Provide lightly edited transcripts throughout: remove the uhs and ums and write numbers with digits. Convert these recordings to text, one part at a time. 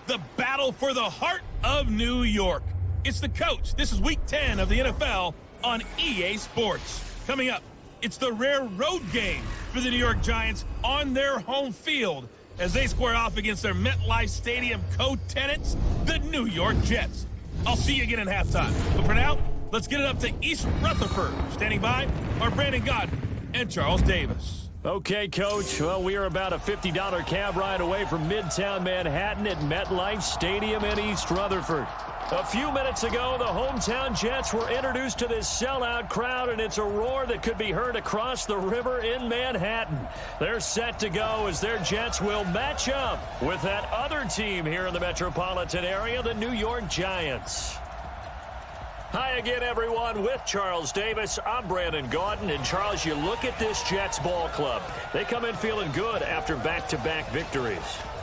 The battle for the heart of New York. It's the coach. This is week 10 of the NFL on EA Sports. Coming up, it's the rare road game for the New York Giants on their home field as they square off against their MetLife Stadium co-tenants, the New York Jets. I'll see you again in halftime. But for now, let's get it up to East Rutherford. Standing by are Brandon Godden and Charles Davis. Okay, Coach. Well, we are about a $50 cab ride away from Midtown Manhattan at MetLife Stadium in East Rutherford. A few minutes ago, the hometown Jets were introduced to this sellout crowd, and it's a roar that could be heard across the river in Manhattan. They're set to go as their Jets will match up with that other team here in the metropolitan area, the New York Giants. Hi again, everyone. With Charles Davis, I'm Brandon Gaudin. And, Charles, you look at this Jets ball club. They come in feeling good after back-to-back victories.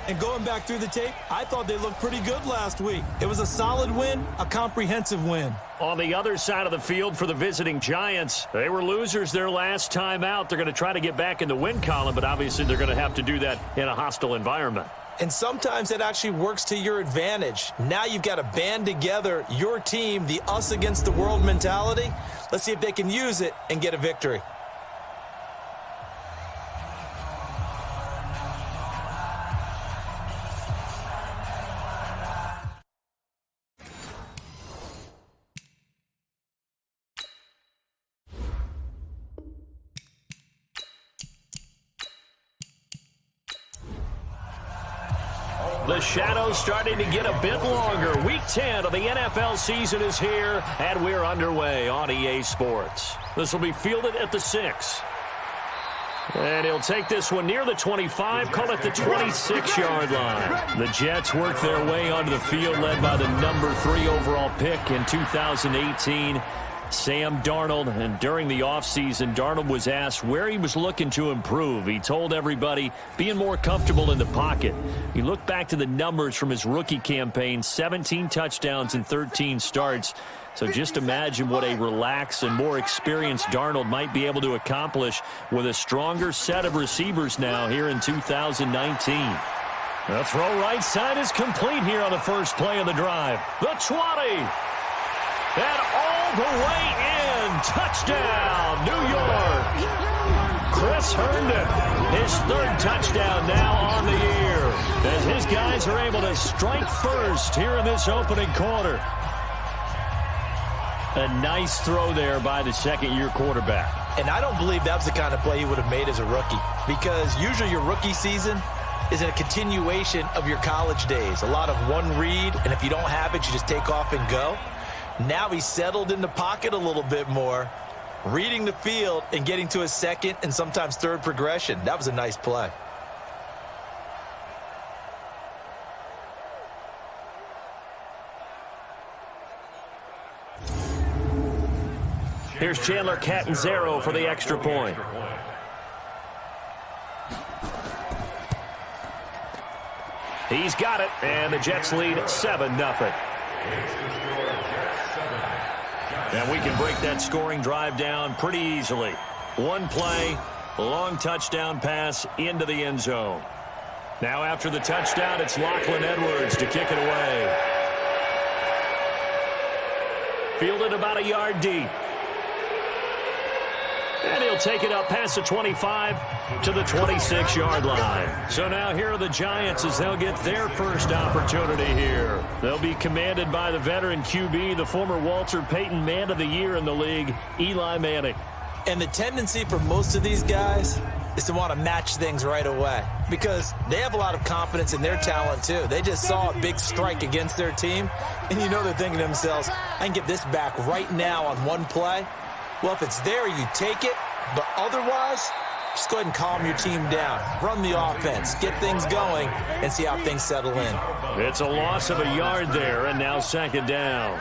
And going back through the tape, I thought they looked pretty good last week. It was a solid win, a comprehensive win. On the other side of the field for the visiting Giants, they were losers their last time out. They're going to try to get back in the win column, but obviously they're going to have to do that in a hostile environment. And sometimes it actually works to your advantage. Now you've got to band together your team, the us against the world mentality. Let's see if they can use it and get a victory. The shadow's starting to get a bit longer. Week 10 of the NFL season is here, and we're underway on EA Sports. This will be fielded at the 6. And he'll take this one near the 25, call it the 26-yard line. The Jets work their way onto the field, led by the number 3 overall pick in 2018, Sam Darnold. And during the offseason, Darnold was asked where he was looking to improve. He told everybody being more comfortable in the pocket. He looked back to the numbers from his rookie campaign, 17 touchdowns and 13 starts. So just imagine what a relaxed and more experienced Darnold might be able to accomplish with a stronger set of receivers now here in 2019. The throw right side is complete here on the first play of the drive. The 20. And all the way in. Touchdown, New York. Chris Herndon, his 3rd touchdown now on the year, as his guys are able to strike first here in this opening quarter. A nice throw there by the second-year quarterback. And I don't believe that was the kind of play he would have made as a rookie, because usually your rookie season is a continuation of your college days. A lot of one read, and if you don't have it, you just take off and go. Now he's settled in the pocket a little bit more, reading the field and getting to his second and sometimes third progression. That was a nice play. Here's Chandler Catanzaro for the extra point. He's got it, and the Jets lead 7-0. And we can break that scoring drive down pretty easily. One play, long touchdown pass into the end zone. Now after the touchdown, it's Lachlan Edwards to kick it away. Fielded about a yard deep. And he'll take it up past the 25 to the 26-yard line. So now here are the Giants as they'll get their first opportunity here. They'll be commanded by the veteran QB, the former Walter Payton Man of the Year in the league, Eli Manning. And the tendency for most of these guys is to want to match things right away, because they have a lot of confidence in their talent too. They just saw a big strike against their team, and you know they're thinking to themselves, I can get this back right now on one play. Well, if it's there, you take it. But otherwise, just go ahead and calm your team down. Run the offense. Get things going and see how things settle in. It's a loss of a yard there, and now second down.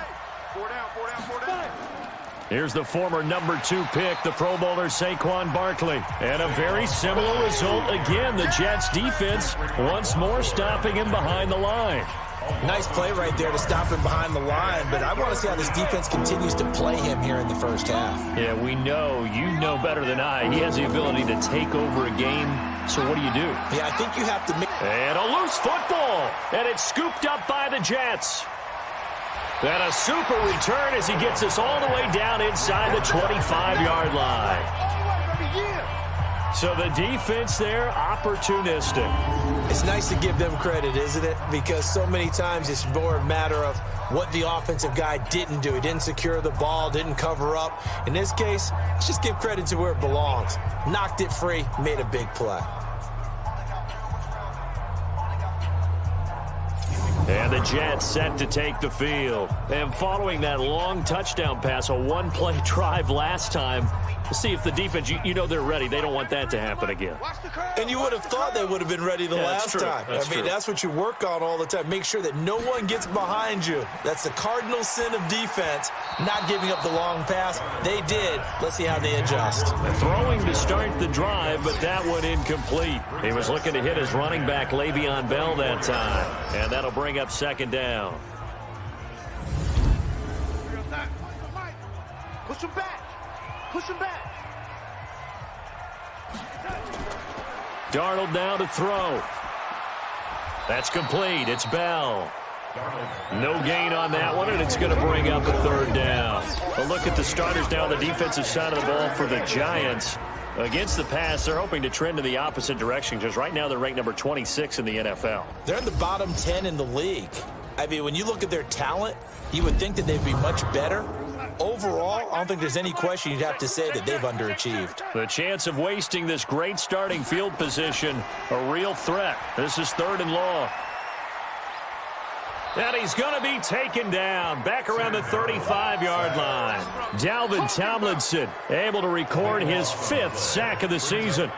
Here's the former number 2 pick, the Pro Bowler Saquon Barkley. And a very similar result again. The Jets defense once more stopping him behind the line. Nice play right there to stop him behind the line, but I want to see how this defense continues to play him here in the first half. Yeah, we know, you know better than I, he has the ability to take over a game. So what do you do? Yeah, I think you have to make... And a loose football, and it's scooped up by the Jets. And a super return as he gets us all the way down inside the 25-yard line. So the defense there, opportunistic. It's nice to give them credit, isn't it? Because so many times it's more a matter of what the offensive guy didn't do. He didn't secure the ball, didn't cover up. In this case, let's just give credit to where it belongs. Knocked it free, made a big play. And the Jets set to take the field. And following that long touchdown pass, a one-play drive last time, we'll see if the defense, you know they're ready. They don't want that to happen again. And you would have thought they would have been ready the last time. That's what you work on all the time. Make sure that no one gets behind you. That's the cardinal sin of defense, not giving up the long pass. They did. Let's see how they adjust. Throwing to start the drive, but that one incomplete. He was looking to hit his running back, Le'Veon Bell, that time. And that'll bring up second down. Push him back. Push him back. Darnold now to throw. That's complete. It's Bell. No gain on that one, and it's going to bring up a third down. A look at the starters now on the defensive side of the ball for the Giants. Against the pass, they're hoping to trend in the opposite direction because right now they're ranked number 26 in the NFL. They're in the bottom 10 in the league. I mean, when you look at their talent, you would think that they'd be much better. Overall, I don't think there's any question you'd have to say that they've underachieved. The chance of wasting this great starting field position, a real threat. This is 3rd and long. And he's going to be taken down back around the 35-yard line. Dalvin Tomlinson able to record his 5th sack of the season.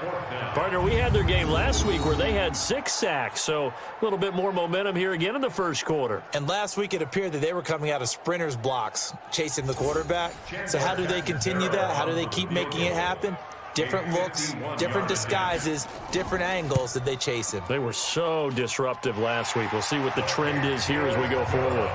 Partner, we had their game last week where they had 6 sacks, so a little bit more momentum here again in the first quarter. And last week it appeared that they were coming out of sprinters blocks, chasing the quarterback. So how do they continue that? How do they keep making it happen? Different looks, different disguises, different angles that they chase him. They were so disruptive last week. We'll see what the trend is here as we go forward.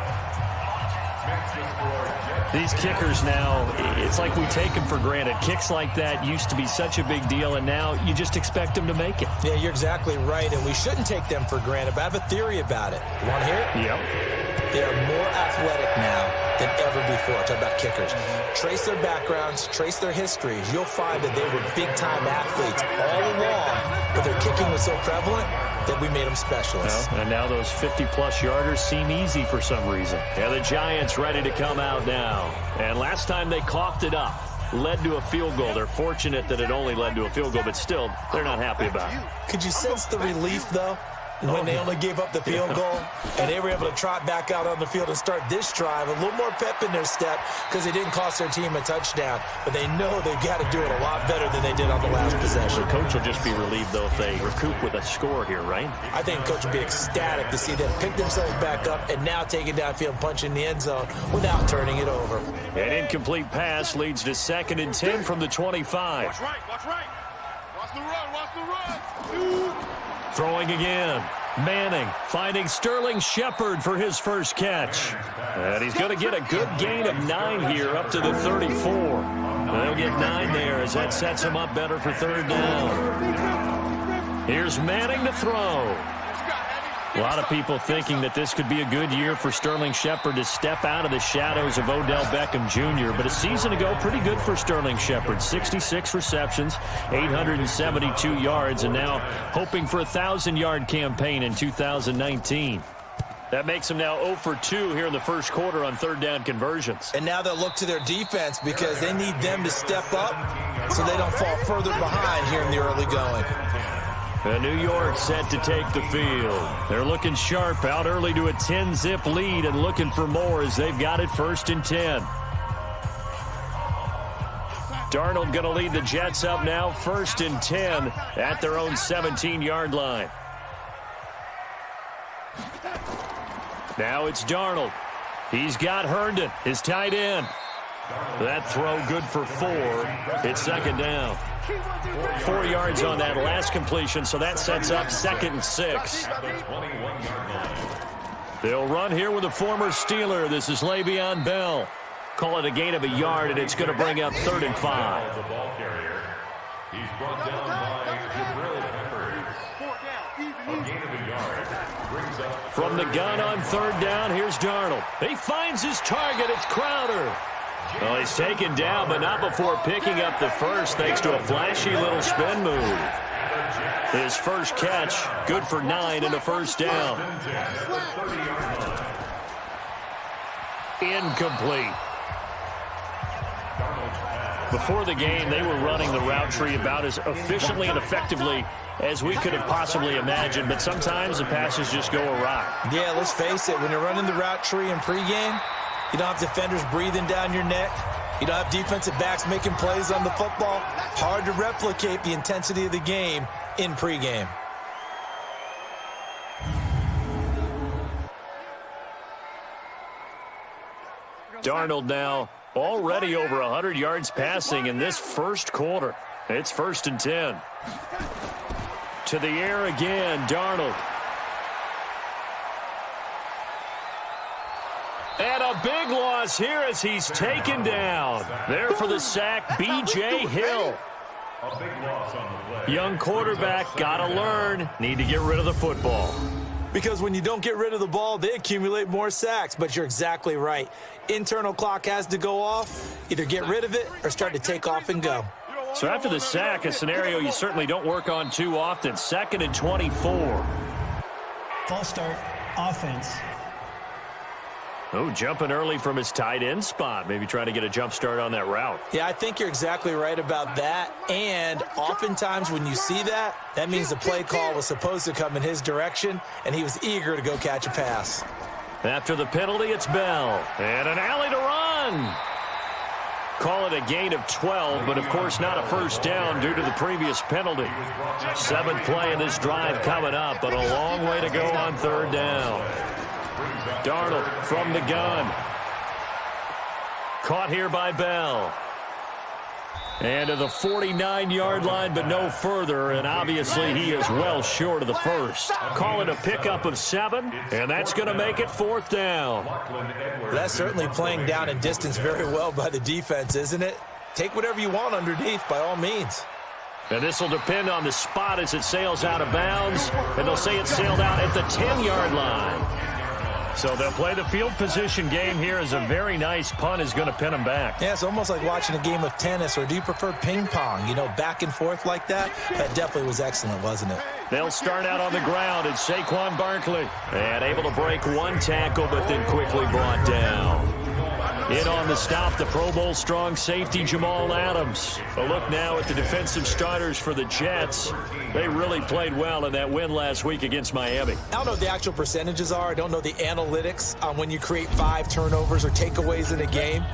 These kickers now, it's like we take them for granted. Kicks like that used to be such a big deal, and now you just expect them to make it. Yeah, you're exactly right, and we shouldn't take them for granted, but I have a theory about it. You want to hear it? Yep. They are more athletic now than ever before. Talk about kickers. Trace their backgrounds, trace their histories. You'll find that they were big-time athletes all along, but their kicking was so prevalent that we made them specialists. Well, and now those 50-plus yarders seem easy for some reason. Yeah, the Giants ready to come out now. And last time they coughed it up, led to a field goal. They're fortunate that it only led to a field goal, but still, they're not happy about it. Could you sense the relief, though? When they only gave up the field goal and they were able to trot back out on the field and start this drive, a little more pep in their step because it didn't cost their team a touchdown. But they know they've got to do it a lot better than they did on the last possession. The coach will just be relieved, though, if they recoup with a score here, right? I think the coach will be ecstatic to see them pick themselves back up and now take it downfield and punch in the end zone without turning it over. An incomplete pass leads to 2nd and 10 from the 25. Watch right. Watch right. Watch the run. Watch the run. Throwing again. Manning finding Sterling Shepard for his first catch. And he's going to get a good gain of 9 here up to the 34. They'll get 9 there as that sets him up better for 3rd down. Here's Manning to throw. A lot of people thinking that this could be a good year for Sterling Shepard to step out of the shadows of Odell Beckham Jr. But a season ago, pretty good for Sterling Shepard. 66 receptions, 872 yards, and now hoping for a 1,000-yard campaign in 2019. That makes him now 0 for 2 here in the first quarter on 3rd down conversions. And now they'll look to their defense because they need them to step up so they don't fall further behind here in the early going. And New York set to take the field. They're looking sharp, out early to a 10-zip lead and looking for more as they've got it 1st and 10. Darnold going to lead the Jets up now, 1st and 10 at their own 17-yard line. Now it's Darnold. He's got Herndon, his tight end. That throw good for 4. It's 2nd down. 4 yards on that last completion, so that sets up 2nd and 6. They'll run here with a former Steeler. This is Le'Veon Bell. Call it a gain of a yard, and it's going to bring up 3rd and 5. The ball carrier. He's brought down by Jabril Peppers. A gain of a yard. Brings up from the gun on 3rd down, here's Darnold. He finds his target. It's Crowder. Well, he's taken down, but not before picking up the first, thanks to a flashy little spin move. His first catch, good for 9 and a first down. Incomplete. Before the game, they were running the route tree about as efficiently and effectively as we could have possibly imagined, but sometimes the passes just go awry. Yeah, let's face it, when you're running the route tree in pregame, you don't have defenders breathing down your neck. You don't have defensive backs making plays on the football. Hard to replicate the intensity of the game in pregame. Darnold now already over 100 yards passing in this first quarter. It's 1st and 10. To the air again, Darnold. And a big loss here as he's taken down. There for the sack, B.J. Hill. a big loss on the play. Young quarterback, got to learn. Need to get rid of the football. Because when you don't get rid of the ball, they accumulate more sacks. But you're exactly right. Internal clock has to go off. Either get rid of it or start to take off and go. So after the sack, a scenario you certainly don't work on too often. 2nd and 24. False start, offense. Oh, jumping early from his tight end spot. Maybe trying to get a jump start on that route. Yeah, I think you're exactly right about that. And oftentimes when you see that, that means the play call was supposed to come in his direction, and he was eager to go catch a pass. After the penalty, it's Bell. And an alley to run. Call it a gain of 12, but of course not a first down due to the previous penalty. 7th play in this drive coming up, but a long way to go on 3rd down. Darnold from the gun. Caught here by Bell. And to the 49-yard line, but no further, and obviously he is well short of the first. Call it a pickup of 7, and that's going to make it 4th down. That's certainly playing down and distance very well by the defense, isn't it? Take whatever you want underneath, by all means. And this will depend on the spot as it sails out of bounds, and they'll say it sailed out at the 10-yard line. So they'll play the field position game here as a very nice punt is going to pin them back. Yeah, it's almost like watching a game of tennis, or do you prefer ping pong? You know, back and forth like that? That definitely was excellent, wasn't it? They'll start out on the ground. It's Saquon Barkley. And able to break one tackle, but then quickly brought down. In on the stop, the Pro Bowl strong safety Jamal Adams. A look now at the defensive starters for the Jets. They really played well in that win last week against Miami. I don't know what the actual percentages are. I don't know the analytics on when you create 5 turnovers or takeaways in a game.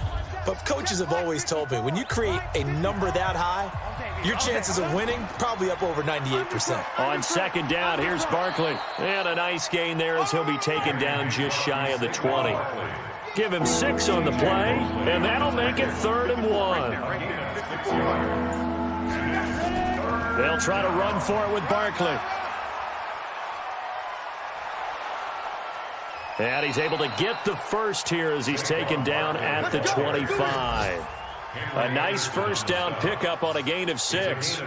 But coaches have always told me, when you create a number that high, your chances of winning probably up over 98%. On 2nd down, here's Barkley. And a nice gain there as he'll be taken down just shy of the 20. Give him 6 on the play, and that'll make it 3rd and 1. They'll try to run for it with Barkley. And he's able to get the first here as he's taken down at the 25. A nice first down pickup on a gain of 6.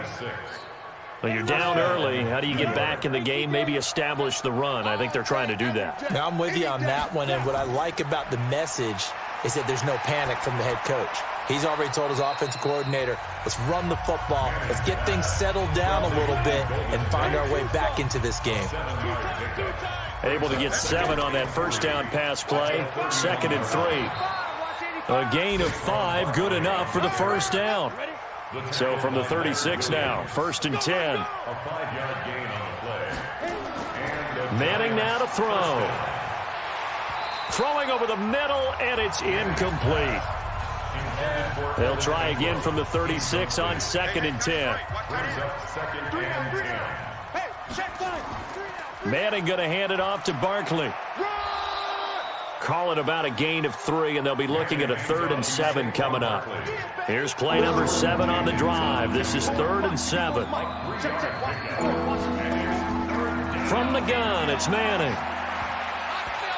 Well, you're down early. How do you get back in the game, maybe establish the run? I think they're trying to do that. Now, I'm with you on that one, and what I like about the message is that there's no panic from the head coach. He's already told his offensive coordinator, let's run the football, let's get things settled down a little bit and find our way back into this game. Able to get 7 on that first down pass play. 2nd and 3. A gain of 5, good enough for the first down. So from the 36 now, 1st and 10. Manning now to throw. Throwing over the middle, and it's incomplete. They'll try again from the 36 on 2nd and 10. Manning going to hand it off to Barkley. Call it about a gain of 3, and they'll be looking at a 3rd and 7 coming up. Here's play number 7 on the drive. This is 3rd and 7. From the gun, it's Manning.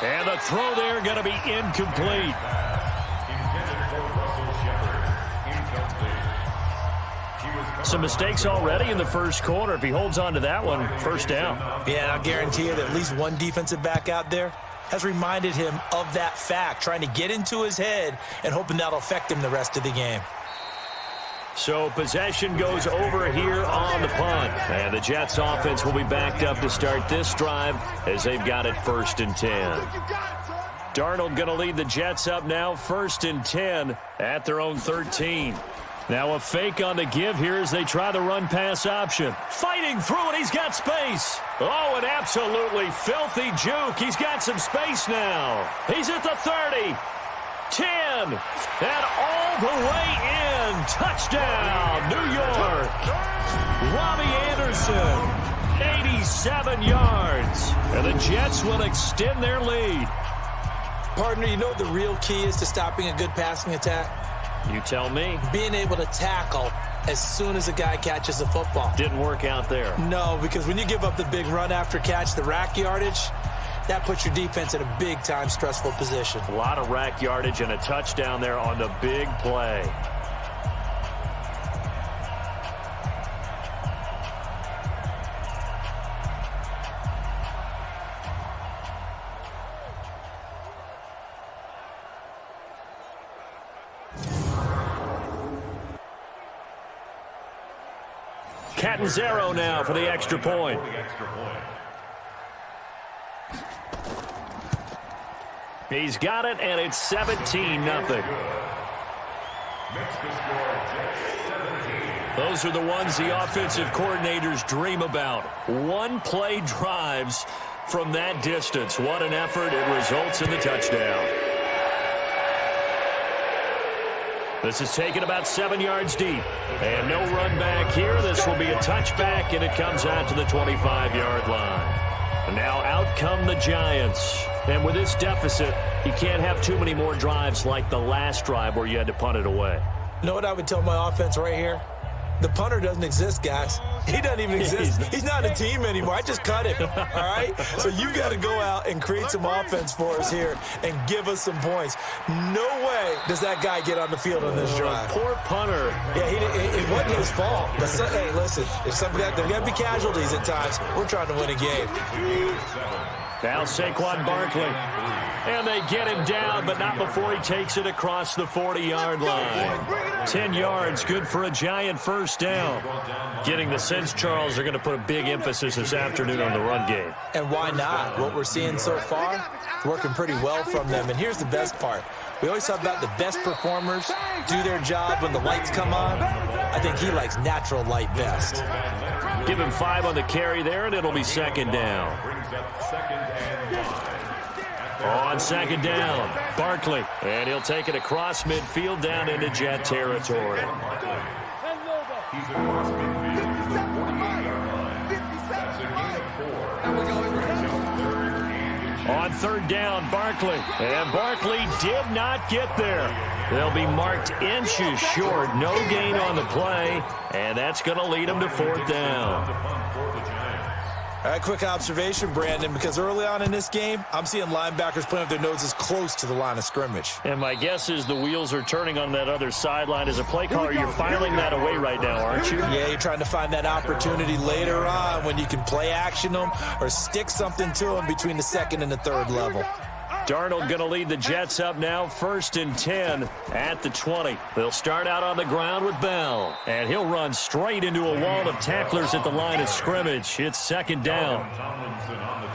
And the throw there going to be incomplete. Intended for Russell Shepard. Incomplete. Some mistakes already in the first quarter. If he holds on to that one, first down. Yeah, and I'll guarantee you that at least one defensive back out there has reminded him of that fact, trying to get into his head and hoping that'll affect him the rest of the game. So possession goes over here on the punt. And the Jets offense will be backed up to start this drive as they've got it 1st and 10. Darnold going to lead the Jets up now 1st and 10 at their own 13. Now a fake on the give here as they try the run-pass option. Fighting through it, he's got space. Oh, an absolutely filthy juke. He's got some space now. He's at the 30, 10, and all the way in. Touchdown, New York. Robbie Anderson, 87 yards. And the Jets will extend their lead. Partner, you know what the real key is to stopping a good passing attack? You tell me. Being able to tackle as soon as a guy catches the football. Didn't work out there. No, because when you give up the big run after catch, the rack yardage, that puts your defense in a big-time stressful position. A lot of rack yardage and a touchdown there on the big play. Catanzaro now for the extra point. He's got it, and it's 17-0. Those are the ones the offensive coordinators dream about. One-play drives from that distance. What an effort. It results in the touchdown. This is taken about 7 yards deep. And no run back here. This will be a touchback, and it comes out to the 25-yard line. And now out come the Giants. And with this deficit, you can't have too many more drives like the last drive where you had to punt it away. You know what I would tell my offense right here? The punter doesn't exist, guys. He doesn't even exist. He's not a team anymore. I just cut him, all right? So you got to go out and create some offense for us here and give us some points. No way does that guy get on the field on this drive. Poor punter. Yeah, it wasn't his fault. But hey, listen, there's there got to be casualties at times. We're trying to win a game. Now Saquon Barkley. And they get him down, but not before he takes it across the 40-yard line. 10 yards, good for a Giant first down. Getting the sense, Charles, they're going to put a big emphasis this afternoon on the run game. And why not? What we're seeing so far is working pretty well from them. And here's the best part. We always talk about the best performers do their job when the lights come on. I think he likes natural light best. Give him 5 on the carry there, and it'll be second down. On second down, Barkley, and he'll take it across midfield down into Jet territory. He's across midfield to the 48-yard line. That's a gain of 4. On third down, Barkley, and Barkley did not get there. They'll be marked inches short, no gain on the play, and that's going to lead them to 4th down. All right, quick observation, Brandon, because early on in this game, I'm seeing linebackers putting up their noses close to the line of scrimmage. And my guess is the wheels are turning on that other sideline. As a play caller, you're filing that away right now, aren't you? Yeah, you're trying to find that opportunity later on when you can play action them or stick something to them between the second and the third level. Darnold going to lead the Jets up now, 1st and 10 at the 20. They'll start out on the ground with Bell, and he'll run straight into a wall of tacklers at the line of scrimmage. It's second down.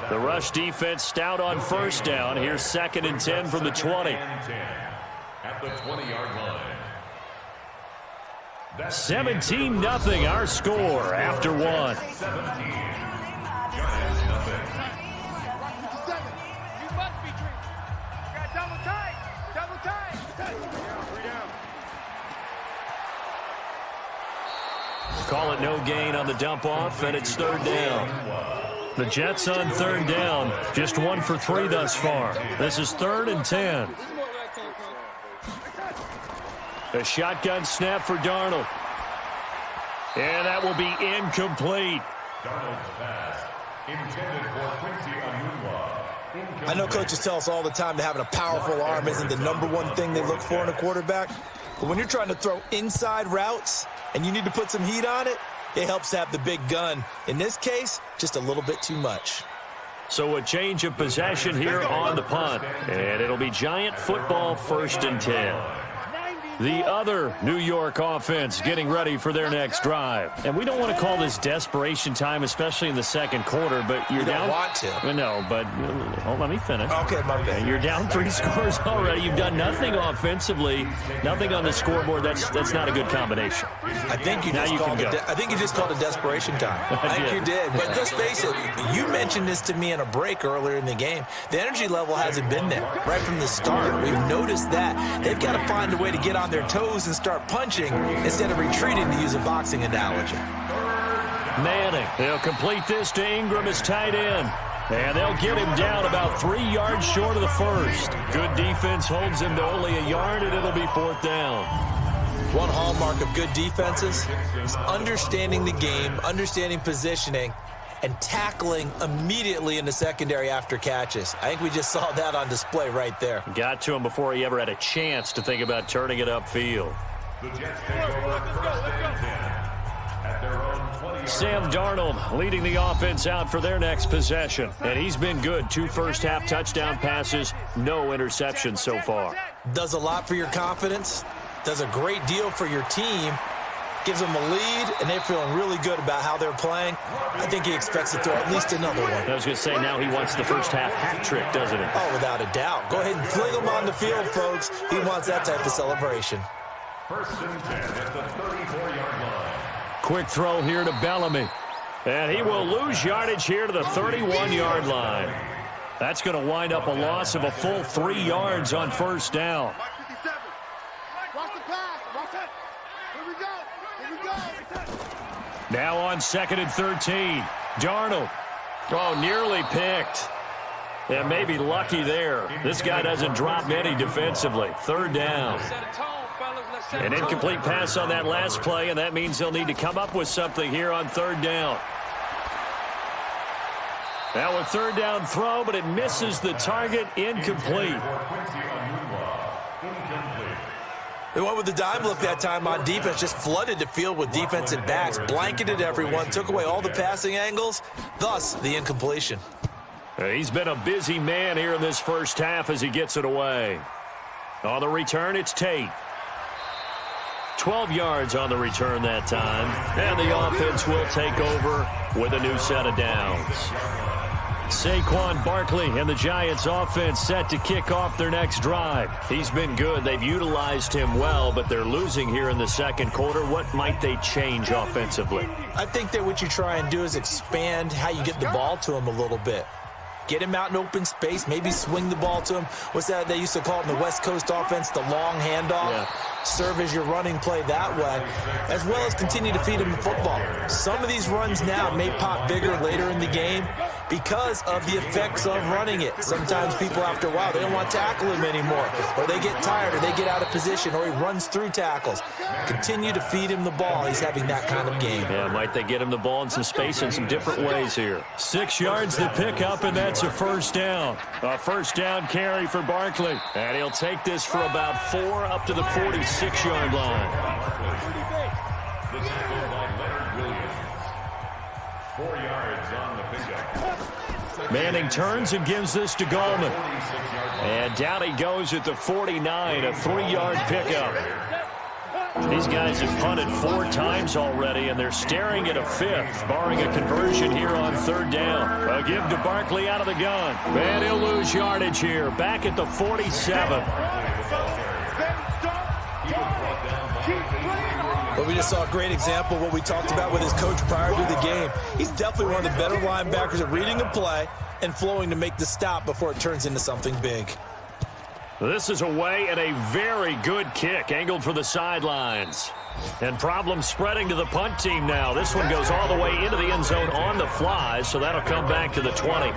The rush defense stout on first down. Here's 2nd and 10 from the 20. At the 20-yard line. 17-0 our score after one. 17. Giants nothing. Call it no gain on the dump off, and it's third down. The Jets on third down, just 1 for 3 thus far. This is 3rd and 10. A shotgun snap for Darnold. And that will be incomplete. Darnold's pass intended for Quincy Enunwa. I know coaches tell us all the time that having a powerful arm isn't the #1 thing they look for in a quarterback. But when you're trying to throw inside routes and you need to put some heat on it, it helps to have the big gun. In this case, just a little bit too much. So a change of possession here on the punt. And it'll be Giant football, 1st and 10. The other New York offense getting ready for their next drive. And we don't want to call this desperation time, especially in the second quarter, but you're down. You don't want to. No, but let me finish. Okay, my bad. You're down 3 scores already. You've done nothing offensively, nothing on the scoreboard. That's not a good combination. I think you just called it desperation time. I think you did. But let's face it, you mentioned this to me in a break earlier in the game. The energy level hasn't been there right from the start. We've noticed that. They've got to find a way to get on their toes and start punching instead of retreating, to use a boxing analogy. Manning, they'll complete this to Ingram as tight end. And they'll get him down about 3 yards short of the first. Good defense holds him to only a yard, and it'll be 4th down. One hallmark of good defenses is understanding the game, understanding positioning, and tackling immediately in the secondary after catches. I think we just saw that on display right there. Got to him before he ever had a chance to think about turning it upfield. The Jets take over 1st and 10 at their own 20-yard Sam Darnold leading the offense out for their next possession. And he's been good. 2 first-half touchdown passes, no interceptions so far. Does a lot for your confidence, does a great deal for your team, gives them a lead, and they're feeling really good about how they're playing. I think he expects to throw at least another one. I was going to say, now he wants the first-half hat trick, doesn't he? Oh, without a doubt. Go ahead and fling him on the field, folks. He wants that type of celebration. 1st and 10 at the 34-yard line. Quick throw here to Bellamy. And he will lose yardage here to the 31-yard line. That's going to wind up a loss of a full 3 yards on 1st down. Watch the pass. Watch it. Here we go. Here we go. Now on 2nd and 13. Darnold. Oh, nearly picked. And maybe lucky there. This guy doesn't drop many defensively. 3rd down. An incomplete pass on that last play, and that means they'll need to come up with something here on 3rd down. Now a 3rd down throw, but it misses the target. Incomplete. They went with the dime look that time on defense, just flooded the field with defensive backs, blanketed everyone, took away all the passing angles, thus the incompletion. He's been a busy man here in this first half as he gets it away. On the return, it's Tate. 12 yards on the return that time, and the offense will take over with a new set of downs. Saquon Barkley and the Giants offense set to kick off their next drive. He's been good. They've utilized him well, but they're losing here in the second quarter. What might they change offensively? I think that what you try and do is expand how you get the ball to him a little bit. Get him out in open space, maybe swing the ball to him. What's that they used to call it in the West Coast offense, the long handoff? Yeah. Serve as your running play that way, as well as continue to feed him the football. Some of these runs now may pop bigger later in the game because of the effects of running it. Sometimes people, after a while, they don't want to tackle him anymore, or they get tired, or they get out of position, or he runs through tackles. Continue to feed him the ball. He's having that kind of game. Yeah, might they get him the ball in some space in some different ways here. 6 yards to pick up, and that's a 1st down. A 1st down carry for Barkley. And he'll take this for about 4 up to the 46-yard line. The tackle by Leonard Williams. 4 yards on the pickup. Manning turns and gives this to Gallman. And down he goes at the 49, a 3-yard pickup. These guys have punted 4 times already, and they're staring at a 5th, barring a conversion here on 3rd down. A give to Barkley out of the gun. And he'll lose yardage here, back at the 47. But we just saw a great example of what we talked about with his coach prior to the game. He's definitely one of the better linebackers at reading a play and flowing to make the stop before it turns into something big. This is away and a very good kick, angled for the sidelines. And problems spreading to the punt team now. This one goes all the way into the end zone on the fly, so that'll come back to the 20.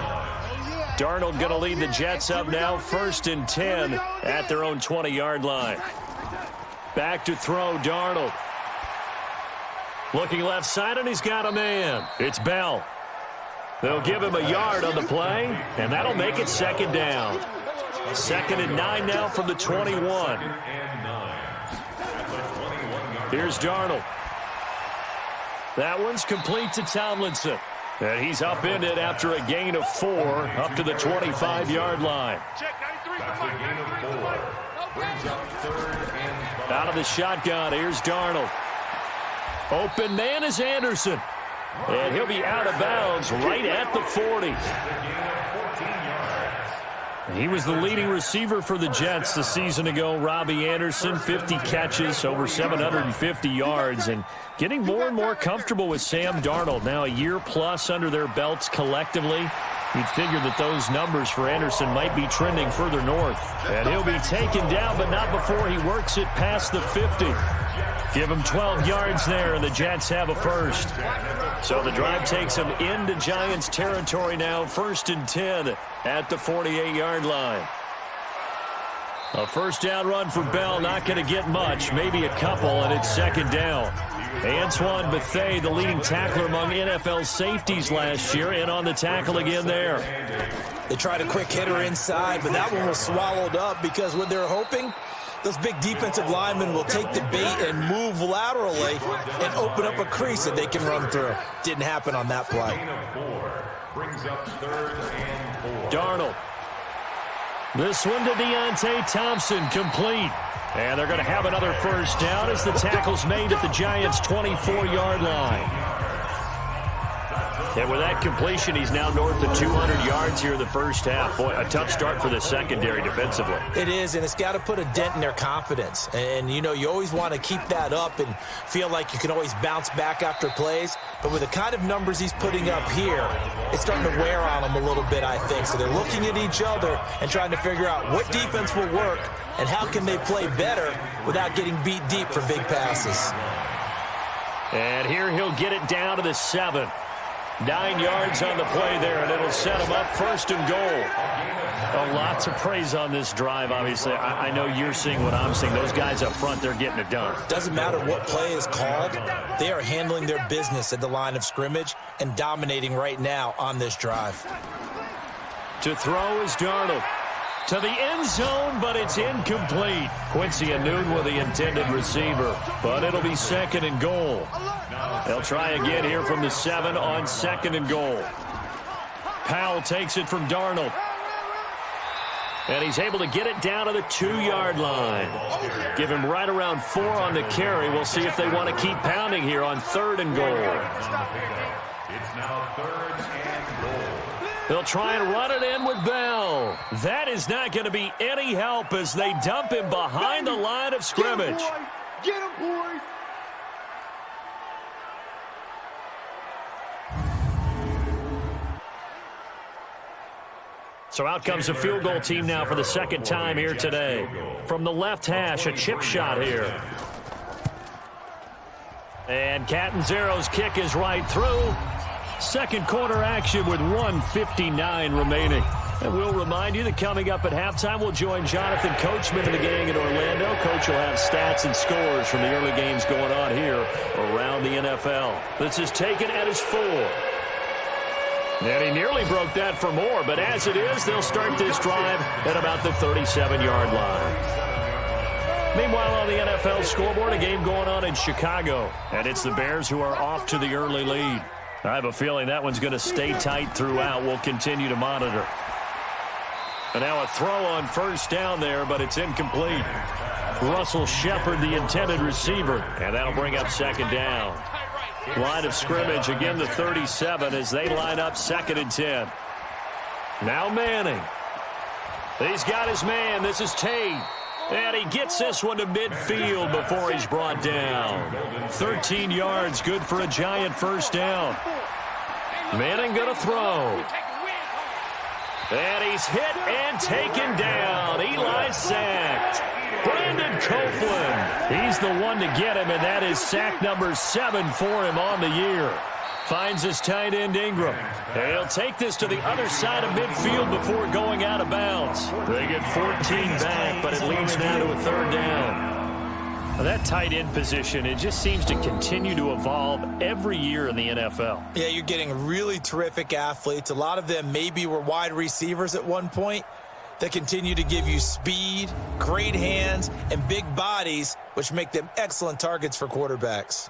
Darnold going to lead the Jets up now, 1st and 10 at their own 20-yard line. Back to throw, Darnold. Looking left side, and he's got a man. It's Bell. They'll give him a yard on the play, and that'll make it second down. 2nd and 9 now from the 21. Here's Darnold. That one's complete to Tomlinson. And he's upended after a gain of 4 up to the 25-yard line. Out of the shotgun, here's Darnold. Open man is Anderson. And he'll be out of bounds right at the 40. He was the leading receiver for the Jets a season ago. Robbie Anderson, 50 catches, over 750 yards, and getting more and more comfortable with Sam Darnold. Now a year plus under their belts collectively. You'd figure that those numbers for Anderson might be trending further north. And he'll be taken down, but not before he works it past the 50. Give him 12 yards there, and the Jets have a first. So the drive takes them into Giants territory now, 1st and 10 at the 48-yard line. A first down run for Bell, not going to get much, maybe a couple, and it's 2nd down. Antoine Bethea, the leading tackler among NFL safeties last year, and on the tackle again there. They tried a quick hitter inside, but that one was swallowed up because what they're hoping, those big defensive linemen will take the bait and move laterally and open up a crease that they can run through. Didn't happen on that play. Darnold. This one to Deontay Thompson, complete. And they're going to have another first down as the tackle's made at the Giants' 24-yard line. And with that completion, he's now north of 200 yards here in the first half. Boy, a tough start for the secondary defensively. It is, and it's got to put a dent in their confidence. And, you know, you always want to keep that up and feel like you can always bounce back after plays. But with the kind of numbers he's putting up here, it's starting to wear on them a little bit, I think. So they're looking at each other and trying to figure out what defense will work and how can they play better without getting beat deep for big passes. And here he'll get it down to the 7. 9 yards on the play there, and it'll set him up 1st and goal. A lot to praise on this drive, obviously. I know you're seeing what I'm seeing. Those guys up front, they're getting it done. Doesn't matter what play is called. They are handling their business at the line of scrimmage and dominating right now on this drive. To throw is Darnold. To the end zone, but it's incomplete. Quincy Anoon with the intended receiver, but it'll be 2nd and goal. They'll try again here from the 7 on 2nd and goal. Powell takes it from Darnold. And he's able to get it down to the 2-yard line. Give him right around 4 on the carry. We'll see if they want to keep pounding here on 3rd and goal. It's now 3rd and goal. They'll try and run it in with Bell. That is not going to be any help as they dump him behind the line of scrimmage. Get him, boys! So out comes the field goal team now for the 2nd time here today. From the left hash, a chip shot here. And Catanzaro's kick is right through. 2nd quarter action with 1:59 remaining. And we'll remind you that coming up at halftime, we'll join Jonathan Coachman and the gang in Orlando. Coach will have stats and scores from the early games going on here around the NFL. This is taken at his 4. And he nearly broke that for more, but as it is, they'll start this drive at about the 37-yard line. Meanwhile, on the NFL scoreboard, a game going on in Chicago, and it's the Bears who are off to the early lead. I have a feeling that one's going to stay tight throughout. We'll continue to monitor. And now a throw on 1st down there, but it's incomplete. Russell Shepard, the intended receiver, and that'll bring up 2nd down. Line of scrimmage, again the 37 as they line up 2nd and 10. Now Manning. He's got his man. This is Tate. And he gets this one to midfield before he's brought down. 13 yards, good for a Giant 1st down. Manning going to throw. And he's hit and taken down. Eli sacked. Brandon Copeland. He's the one to get him, and that is sack number 7 for him on the year. Finds his tight end Ingram. And he'll take this to the other side of midfield before going out of bounds. They get 14 back, but it leads now to a 3rd down. That tight end position, it just seems to continue to evolve every year in the NFL. Yeah, you're getting really terrific athletes. A lot of them maybe were wide receivers at one point that continue to give you speed, great hands, and big bodies, which make them excellent targets for quarterbacks.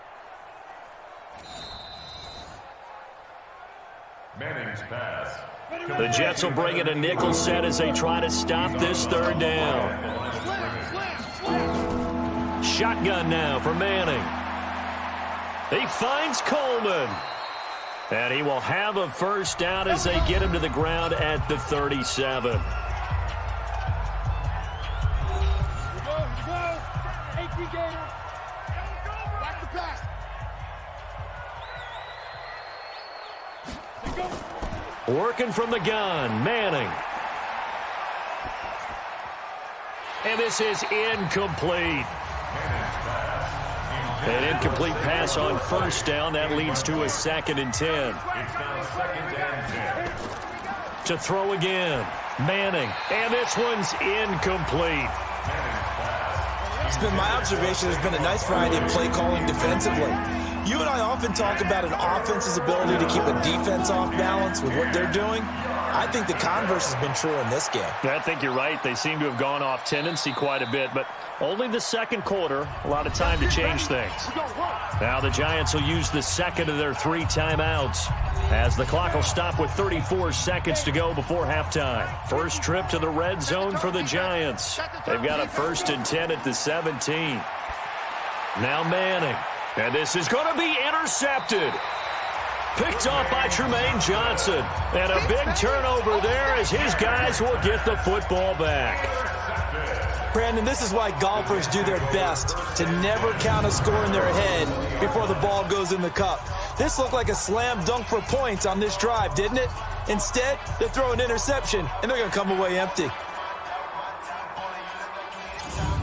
Manning's pass. The Jets will bring in a nickel set as they try to stop this third down. Shotgun now for Manning. He finds Coleman. And he will have a first down as they get him to the ground at the 37. Working from the gun, Manning. And this is incomplete. An incomplete pass on first down. That leads to a 2nd and 10. To throw again, Manning. And this one's incomplete. It's been my observation there's been a nice variety of play calling defensively. You and I often talk about an offense's ability to keep a defense off balance with what they're doing. I think the converse has been true in this game. I think you're right. They seem to have gone off tendency quite a bit, but only the second quarter. A lot of time to change things. Now the Giants will use the second of their 3 timeouts as the clock will stop with 34 seconds to go before halftime. First trip to the red zone for the Giants. They've got a 1st and 10 at the 17. Now Manning. And this is going to be intercepted. Picked off by Tremaine Johnson. And a big turnover there as his guys will get the football back. Brandon, this is why golfers do their best to never count a score in their head before the ball goes in the cup. This looked like a slam dunk for points on this drive, didn't it? Instead, they throw an interception, and they're going to come away empty.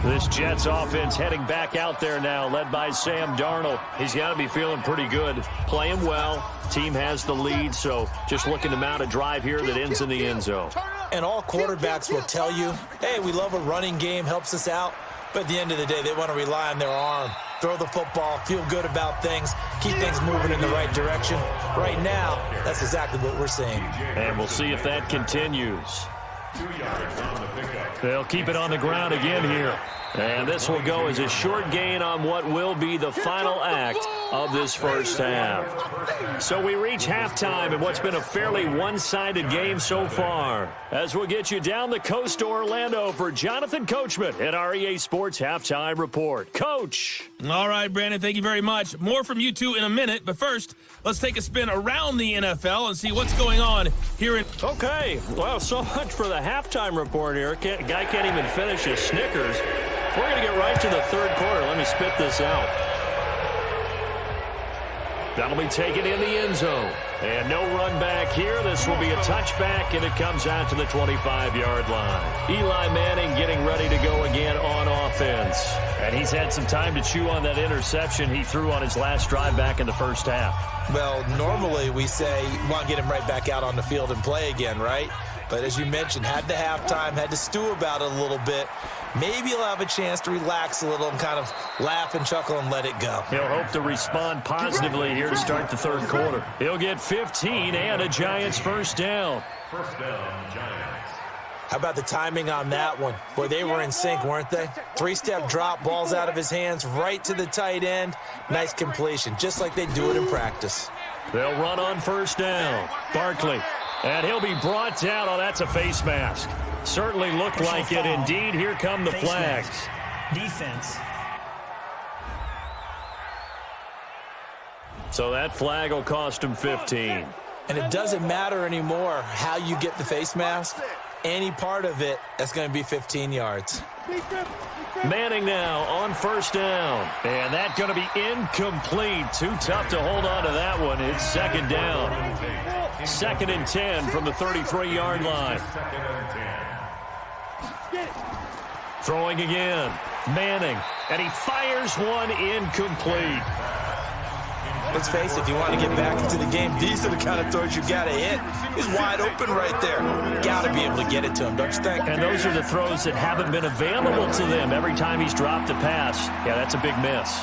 This Jets offense heading back out there now, led by Sam Darnold. He's got to be feeling pretty good, playing well. Team has the lead, so just looking to mount a drive here that ends in the end zone. And all quarterbacks will tell you, hey, we love a running game, helps us out. But at the end of the day, they want to rely on their arm, throw the football, feel good about things, keep things moving in the right direction. Right now, that's exactly what we're seeing. And we'll see if that continues. They'll keep it on the ground again here. And this will go as a short gain on what will be the final act of this first half. So we reach halftime in what's been a fairly one-sided game so far. As we'll get you down the coast to Orlando for Jonathan Coachman at our EA Sports Halftime Report. Coach. All right, Brandon, thank you very much. More from you two in a minute, but first, let's take a spin around the NFL and see what's going on here in... Okay, well, so much for the halftime report here. Guy can't even finish his Snickers. We're going to get right to the third quarter. Let me spit this out. That'll be taken in the end zone. And no run back here. This will be a touchback, and it comes out to the 25-yard line. Eli Manning getting ready to go again on offense. And he's had some time to chew on that interception he threw on his last drive back in the first half. Well, normally we say you want to get him right back out on the field and play again, right? But as you mentioned, had the halftime, had to stew about it a little bit. Maybe he'll have a chance to relax a little and kind of laugh and chuckle and let it go. He'll hope to respond positively here to start the third quarter. He'll get 15 and a Giants first down. First down, Giants. How about the timing on that one? Boy, they were in sync, weren't they? 3-step drop, balls out of his hands, right to the tight end. Nice completion, just like they do it in practice. They'll run on first down. Barkley. And he'll be brought down. Oh, that's a face mask. Certainly looked like it. Indeed, here come the flags. Defense. So that flag will cost him 15. And it doesn't matter anymore how you get the face mask. Any part of it, that's going to be 15 yards. Manning now on first down. And that's going to be incomplete. Too tough to hold on to that one. It's second down. 2nd and 10 from the 33-yard line. Throwing again. Manning. And he fires one incomplete. Let's face it, if you want to get back into the game, these are the kind of throws you got to hit. He's wide open right there. Got to be able to get it to him, don't you think? And those are the throws that haven't been available to them every time he's dropped a pass. Yeah, that's a big miss.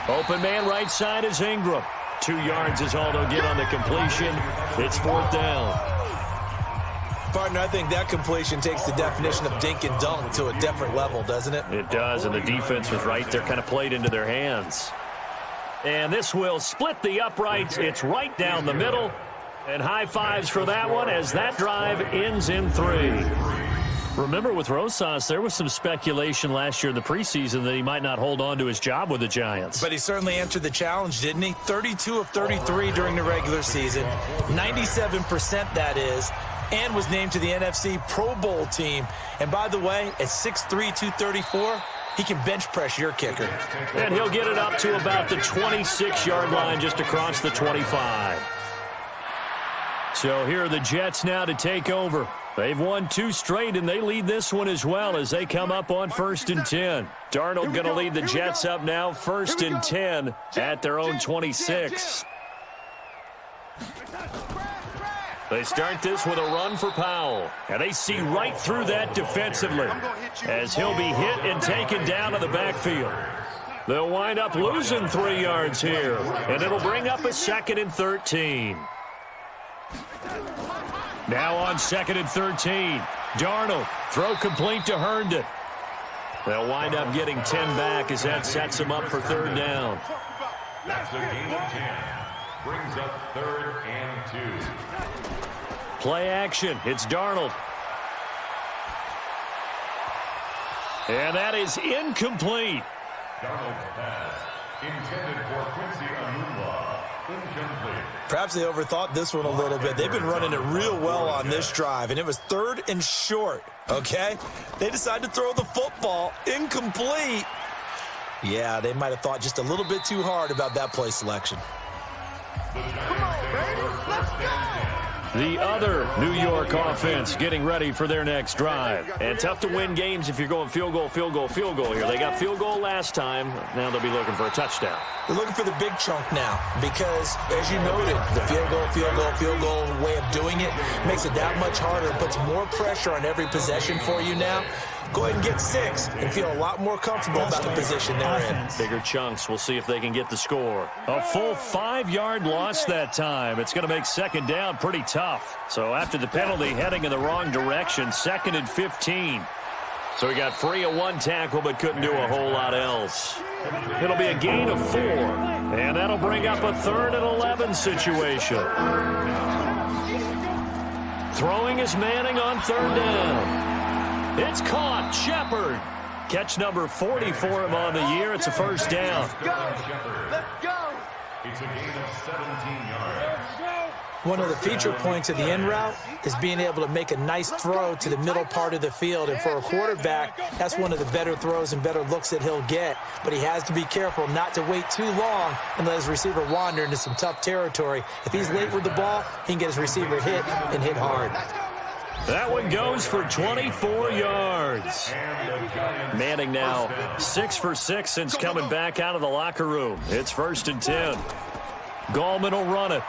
Open man right side is Ingram. 2 yards is all they'll get on the completion. It's 4th down. Partner, I think that completion takes the definition of dink and dunk to a different level, doesn't it? It does, and the defense was right there, kind of played into their hands. And this will split the uprights. It's right down the middle. And high fives for that one as that drive ends in 3. Remember, with Rosas, there was some speculation last year in the preseason that he might not hold on to his job with the Giants. But he certainly answered the challenge, didn't he? 32 of 33 during the regular season, 97% that is, and was named to the NFC Pro Bowl team. And by the way, at 6'3", 234, he can bench press your kicker. And he'll get it up to about the 26-yard line, just across the 25. So here are the Jets now to take over. They've won 2 straight, and they lead this one as well as they come up on 1st and 10. Darnold going to lead the Jets up now, 1st and 10 at their own 26. They start this with a run for Powell, and they see right through that defensively as he'll be hit and taken down to the backfield. They'll wind up losing 3 yards here, and it'll bring up a 2nd and 13. Now on 2nd and 13, Darnold, throw complete to Herndon. They'll wind up getting 10 back as that sets them up for 3rd down. That's a gain of 10. Brings up 3rd and 2. Play action. It's Darnold. And that is incomplete. Darnold's pass intended for Quincy Enunwa. Incomplete. Perhaps they overthought this one a little bit. They've been running it real well on this drive, and it was 3rd and short, okay? They decided to throw the football incomplete. Yeah, they might have thought just a little bit too hard about that play selection. The other New York offense getting ready for their next drive. And tough to win games if you're going field goal, field goal, field goal here. They got field goal last time. Now they'll be looking for a touchdown. They're looking for the big chunk now because, as you noted, the field goal way of doing it makes it that much harder. It puts more pressure on every possession for you now. Go ahead and get 6 and feel a lot more comfortable about the position they're in. Bigger chunks. We'll see if they can get the score. A full 5-yard loss that time. It's going to make 2nd down pretty tough. So after the penalty, heading in the wrong direction, 2nd and 15. So he got free of 1 tackle but couldn't do a whole lot else. It'll be a gain of 4. And that'll bring up a 3rd and 11 situation. Throwing is Manning on 3rd down. It's caught. Shepard. Catch number 40 for him on the year. It's a 1st down. Let's go. It's a gain of 17 yards. One of the feature points of the in route is being able to make a nice throw to the middle part of the field. And for a quarterback, that's one of the better throws and better looks that he'll get. But he has to be careful not to wait too long and let his receiver wander into some tough territory. If he's late with the ball, he can get his receiver hit and hit hard. That one goes for 24 yards. Manning now 6 for 6 since coming back out of the locker room. It's 1st and 10. Gallman will run it.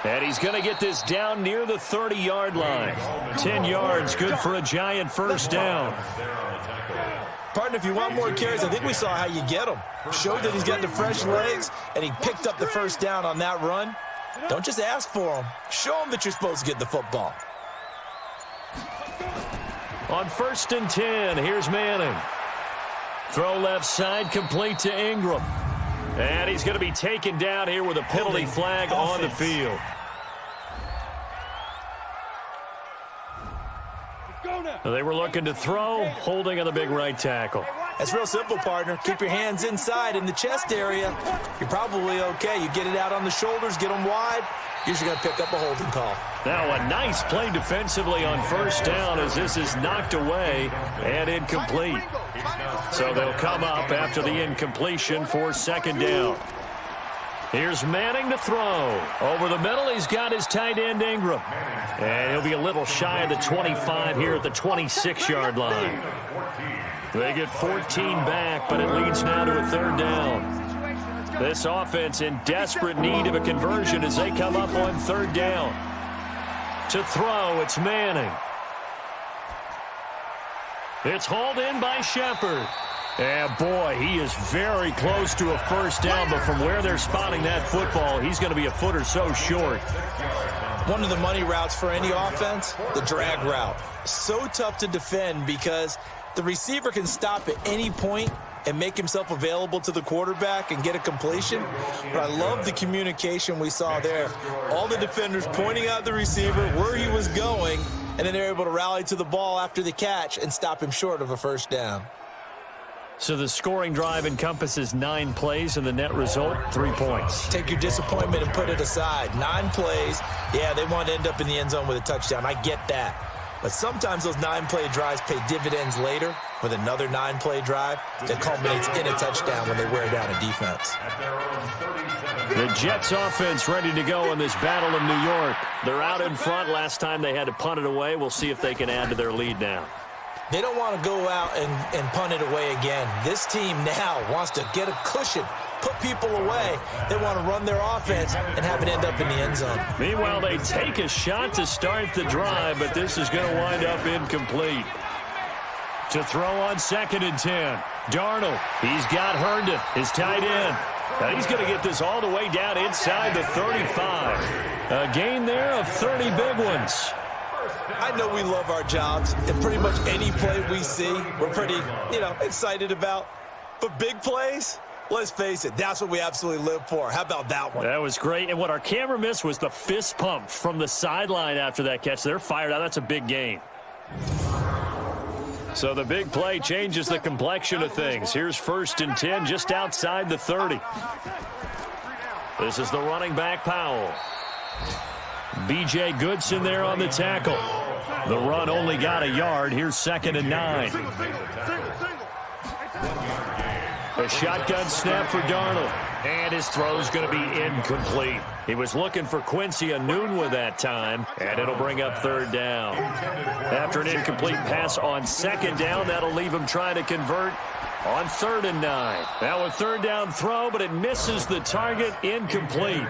And he's going to get this down near the 30-yard line. 10 yards, good for a Giant 1st down. Partner, if you want more carries, I think we saw how you get them. Showed that he's got the fresh legs, and he picked up the 1st down on that run. Don't just ask for them. Show them that you're supposed to get the football. On 1st and 10, here's Manning. Throw left side, complete to Ingram. And he's going to be taken down here with a penalty flag on the field. They were looking to throw, holding on the big right tackle. That's real simple, partner. Keep your hands inside in the chest area. You're probably okay. You get it out on the shoulders, get them wide. Usually going to pick up a holding call. Now a nice play defensively on 1st down as this is knocked away and incomplete. So they'll come up after the incompletion for 2nd down. Here's Manning to throw. Over the middle, he's got his tight end Ingram. And he'll be a little shy of the 25 here at the 26-yard line. They get 14 back, but it leads now to a 3rd down. This offense in desperate need of a conversion as they come up on third down. To throw, it's Manning. It's hauled in by Shepard. And, boy, he is very close to a first down, but from where they're spotting that football, he's going to be a foot or so short. One of the money routes for any offense, the drag route. So tough to defend because the receiver can stop at any point and make himself available to the quarterback and get a completion. But I love the communication we saw there. All the defenders pointing out the receiver, where he was going, and then they're able to rally to the ball after the catch and stop him short of a first down. So the scoring drive encompasses 9 plays, and the net result, 3 points. Take your disappointment and put it aside. 9 plays, yeah, they want to end up in the end zone with a touchdown. I get that. But sometimes those 9-play drives pay dividends later with another 9-play drive that culminates in a touchdown when they wear down a defense. The Jets offense ready to go in this battle in New York. They're out in front. Last time they had to punt it away. We'll see if they can add to their lead now. They don't want to go out and punt it away again. This team now wants to get a cushion, put people away. They want to run their offense and have it end up in the end zone. Meanwhile, they take a shot to start the drive, but this is going to wind up incomplete. To throw on 2nd and 10. Darnold, he's got Herndon, his tight end. Now he's going to get this all the way down inside the 35. A gain there of 30 big ones. I know we love our jobs, and pretty much any play we see, we're pretty, excited about. But big plays, let's face it, that's what we absolutely live for. How about that one? That was great, and what our camera missed was the fist pump from the sideline after that catch. They're fired out. That's a big gain. So the big play changes the complexion of things. Here's 1st and 10 just outside the 30. This is the running back, Powell. B.J. Goodson there on the tackle. The run only got a yard. Here's 2nd and 9. A shotgun snap for Darnold. And his throw's going to be incomplete. He was looking for Quincy Enunwa that time, and it'll bring up 3rd down. After an incomplete pass on 2nd down, that'll leave him trying to convert on 3rd and 9. Now a 3rd down throw, but it misses the target, incomplete.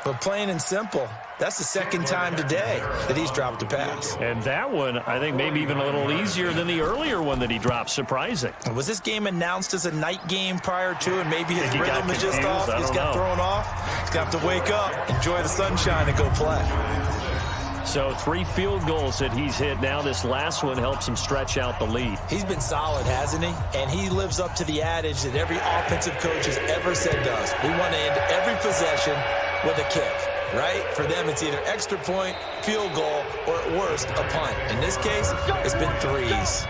But plain and simple, that's the 2nd time today that he's dropped a pass. And that one, I think, maybe even a little easier than the earlier one that he dropped. Surprising. Was this game announced as a night game prior to, and maybe his rhythm is just off? He's got thrown off. He's got to wake up, enjoy the sunshine, and go play. So 3 field goals that he's hit now. This last one helps him stretch out the lead. He's been solid, hasn't he? And he lives up to the adage that every offensive coach has ever said to us. We want to end every possession with a kick, right? For them, it's either extra point, field goal, or at worst, a punt. In this case, it's been 3s.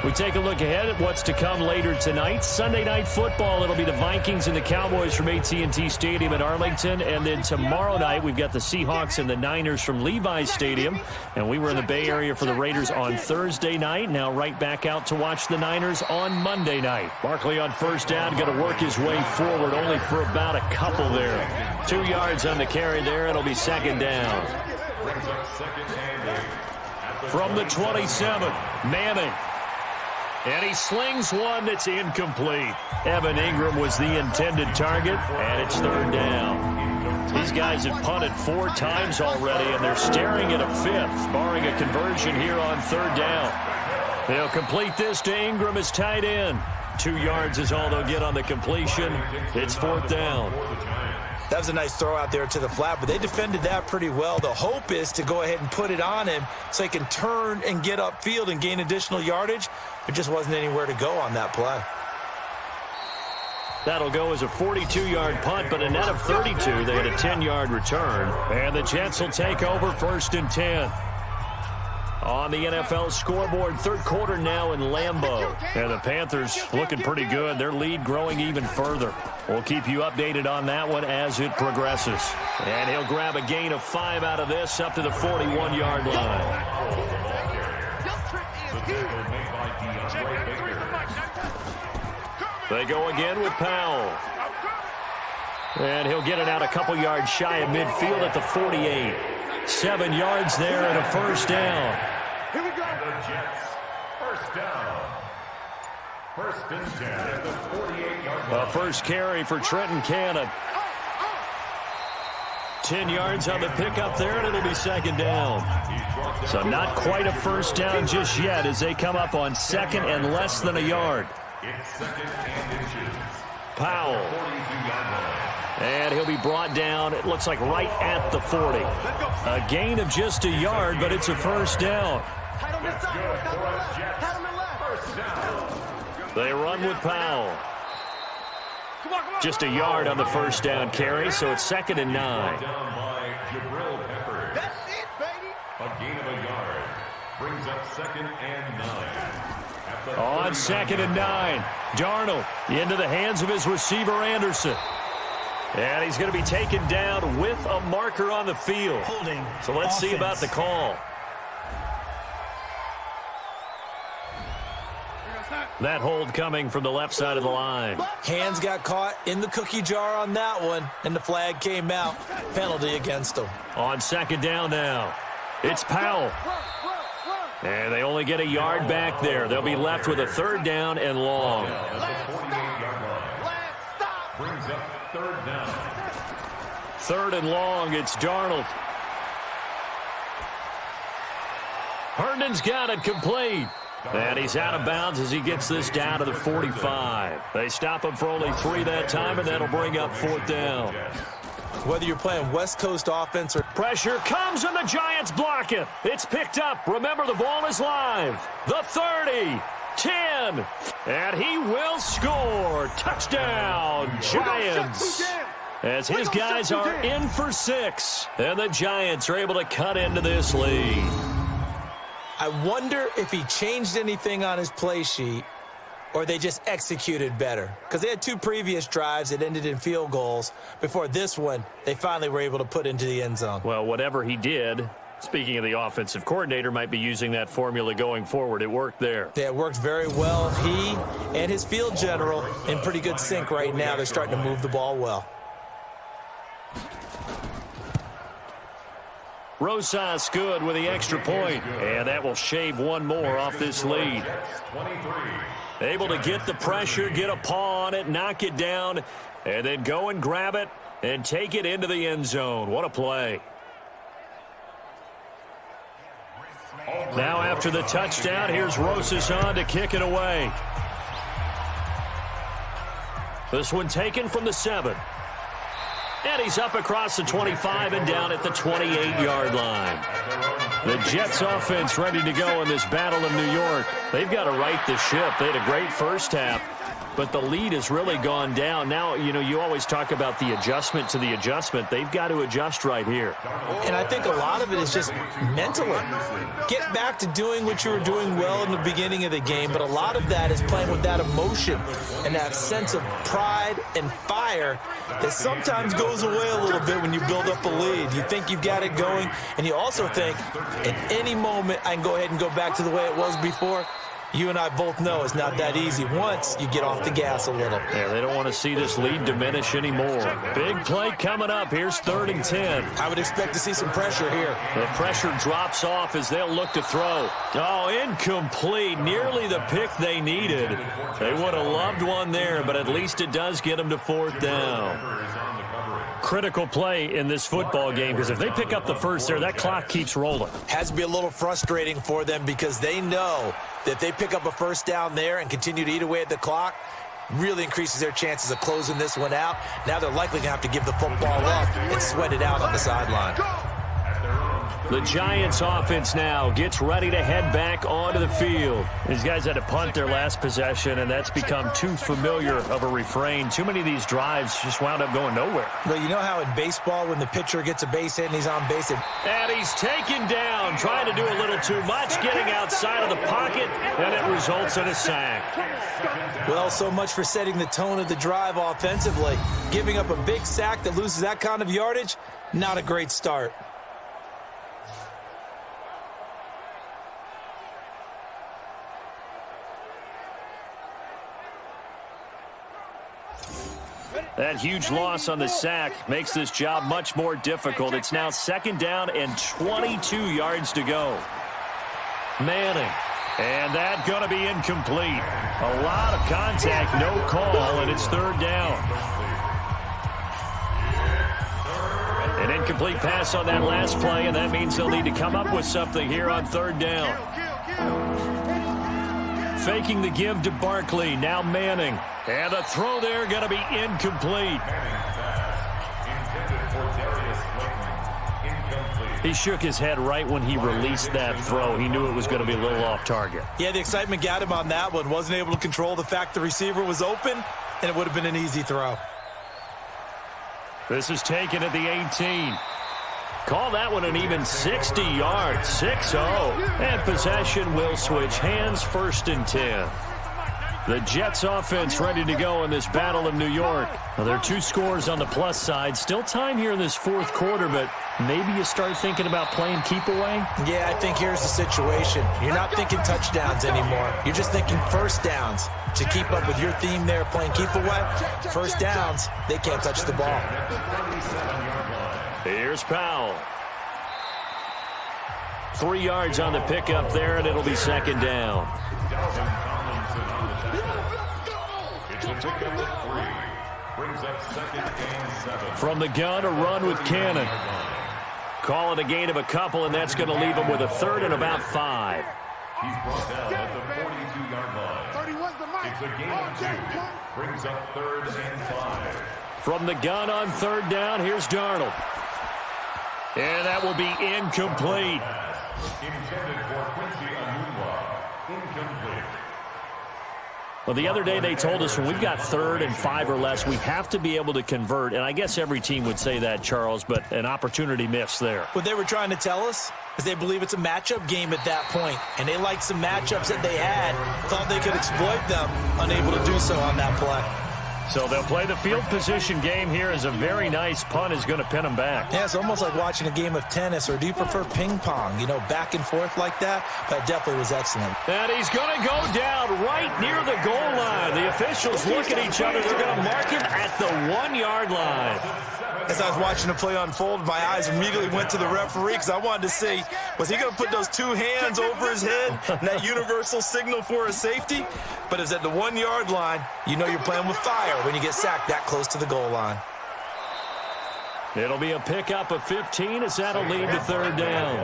We take a look ahead at what's to come later tonight. Sunday Night Football, it'll be the Vikings and the Cowboys from AT&T Stadium in Arlington. And then tomorrow night, we've got the Seahawks and the Niners from Levi's Stadium. And we were in the Bay Area for the Raiders on Thursday night. Now right back out to watch the Niners on Monday night. Barkley on 1st down, going to work his way forward, only for about a couple there. 2 yards on the carry there. It'll be 2nd down. From the 27, Manning. And he slings one that's incomplete. Evan Ingram was the intended target, and it's 3rd down. These guys have punted 4 times already, and they're staring at a 5th, barring a conversion here on 3rd down. They'll complete this to Ingram as tight end. 2 yards is all they'll get on the completion. It's 4th down. That was a nice throw out there to the flat, but they defended that pretty well. The hope is to go ahead and put it on him so he can turn and get upfield and gain additional yardage. There just wasn't anywhere to go on that play. That'll go as a 42-yard punt, but a net of 32. They had a 10-yard return. And the Jets will take over 1st and 10. On the NFL scoreboard, 3rd quarter now in Lambeau. And the Panthers looking pretty good. Their lead growing even further. We'll keep you updated on that one as it progresses. And he'll grab a gain of 5 out of this up to the 41-yard line. They go again with Powell. And he'll get it out a couple yards shy of midfield at the 48. 7 yards there and a 1st down. Here we go. The Jets, 1st down. First and 10 at the 48-yard line. The first carry for Trenton Cannon. 10 yards on the pickup there, and it'll be second down. So not quite a first down just yet as they come up on second and less than a yard. It's second and inches. Powell. 42-yard line. And he'll be brought down, it looks like right at the 40. A gain of just a yard, but it's a first down. That's good for a Jets. First down. They run with Powell. Just a yard on the first down carry, so it's second and 9. Down by Jabril Peppers. That's it, baby. A gain of a yard. Brings up second and 9. At the On 39 second and 9, Darnold into the hands of his receiver, Anderson. And he's going to be taken down with a marker on the field. Holding. So let's see about the call. That hold coming from the left side of the line. Hands got caught in the cookie jar on that one, and the flag came out. Penalty against him. On second down now, it's Powell. And they only get a yard back there. They'll be left with a third down and long. At the 48-yard line. Brings up third down. Third and long, it's Darnold. Herndon's got it complete. And he's out of bounds as he gets this down to the 45. They stop him for only 3 that time, and that'll bring up fourth down. Whether you're playing West Coast offense or... Pressure comes, and the Giants block it. It's picked up. Remember, the ball is live. The 30, 10, and he will score. Touchdown, Giants. As his guys are in for 6, and the Giants are able to cut into this lead. I wonder if he changed anything on his play sheet or they just executed better. Because they had 2 previous drives that ended in field goals. Before this one, they finally were able to put into the end zone. Well, whatever he did, speaking of the offensive coordinator, might be using that formula going forward. It worked there. Yeah, it worked very well. He and his field general in pretty good sync right now. They're starting to move the ball well. Rosas good with the extra point, and that will shave one more off this lead. 23. Able to get the pressure, get a paw on it, knock it down, and then go and grab it and take it into the end zone. What a play. Now after the touchdown, here's Rosas on to kick it away. This one taken from the 7. And he's up across the 25 and down at the 28-yard line. The Jets offense ready to go in this battle of New York. They've got to right the ship. They had a great first half, but the lead has really gone down. Now, you know, you always talk about the adjustment to the adjustment. They've got to adjust right here. And I think a lot of it is just mentally. Get back to doing what you were doing well in the beginning of the game, but a lot of that is playing with that emotion and that sense of pride and fire that sometimes goes away a little bit when you build up a lead. You think you've got it going, and you also think at any moment I can go ahead and go back to the way it was before. You and I both know it's not that easy once you get off the gas a little. Yeah, they don't want to see this lead diminish anymore. Big play coming up. Here's 3rd and 10. I would expect to see some pressure here. The pressure drops off as they'll look to throw. Oh, incomplete. Nearly the pick they needed. They would have loved one there, but at least it does get them to 4th down. Critical play in this football game, because if they pick up the first there, that clock keeps rolling. Has to be a little frustrating for them because they know that if they pick up a first down there and continue to eat away at the clock, really increases their chances of closing this one out. Now they're likely going to have to give the football up and sweat it out on the sideline. The Giants offense now gets ready to head back onto the field. These guys had to punt their last possession, and that's become too familiar of a refrain. Too many of these drives just wound up going nowhere. Well, you know how in baseball when the pitcher gets a base hit and he's on base? And he's taken down, trying to do a little too much, getting outside of the pocket, and it results in a sack. Well, so much for setting the tone of the drive offensively. Giving up a big sack that loses that kind of yardage, not a great start. That huge loss on the sack makes this job much more difficult. It's now 2nd down and 22 yards to go. Manning And that's going to be incomplete. A lot of contact, no call, and it's third down. An incomplete pass on that last play, and that means they'll need to come up with something here on third down. Faking the give to Barkley, now Manning. And the throw there going to be incomplete. He shook his head right when he released that throw. He knew it was going to be a little off target. Yeah, the excitement got him on that one. Wasn't able to control the fact the receiver was open, and it would have been an easy throw. This is taken at the 18. Call that one an even 60 yards, 6-0. And possession will switch hands, 1st and 10. The Jets offense ready to go in this battle of New York. Well, there are 2 scores on the plus side. Still time here in this 4th quarter, but maybe you start thinking about playing keep away? Yeah, I think here's the situation. You're not thinking touchdowns anymore. You're just thinking first downs. To keep up with your theme there, playing keep away, first downs, they can't touch the ball. Here's Powell. 3 yards on the pickup there, and it'll be 2nd down. From the gun, a run with Cannon. Call it a gain of a couple, and that's going to leave him with a 3rd and about 5. He's brought down at the 42-yard line. It's a gain of 2. Brings up 3rd and 5. From the gun on 3rd down, here's Darnold. And that will be incomplete. Intended for Quincy Enunwa. Incomplete. Well, the other day they told us when we've got 3rd and 5 or less, we have to be able to convert. And I guess every team would say that, Charles, but an opportunity missed there. What they were trying to tell us is they believe it's a matchup game at that point. And they liked some matchups that they had, thought they could exploit them, unable to do so on that play. So they'll play the field position game here as a very nice punt is going to pin them back. Yeah, it's almost like watching a game of tennis, or do you prefer ping pong? You know, back and forth like that? That definitely was excellent. And he's going to go down right near the goal line. The officials look at each other. They're going to mark him at the 1-yard line. As I was watching the play unfold, my eyes immediately went to the referee because I wanted to see, was he going to put those 2 hands over his head, and that universal signal for a safety? But it's at the 1-yard line. You know you're playing with fire when you get sacked that close to the goal line. It'll be a pickup of 15 as that'll lead to 3rd down.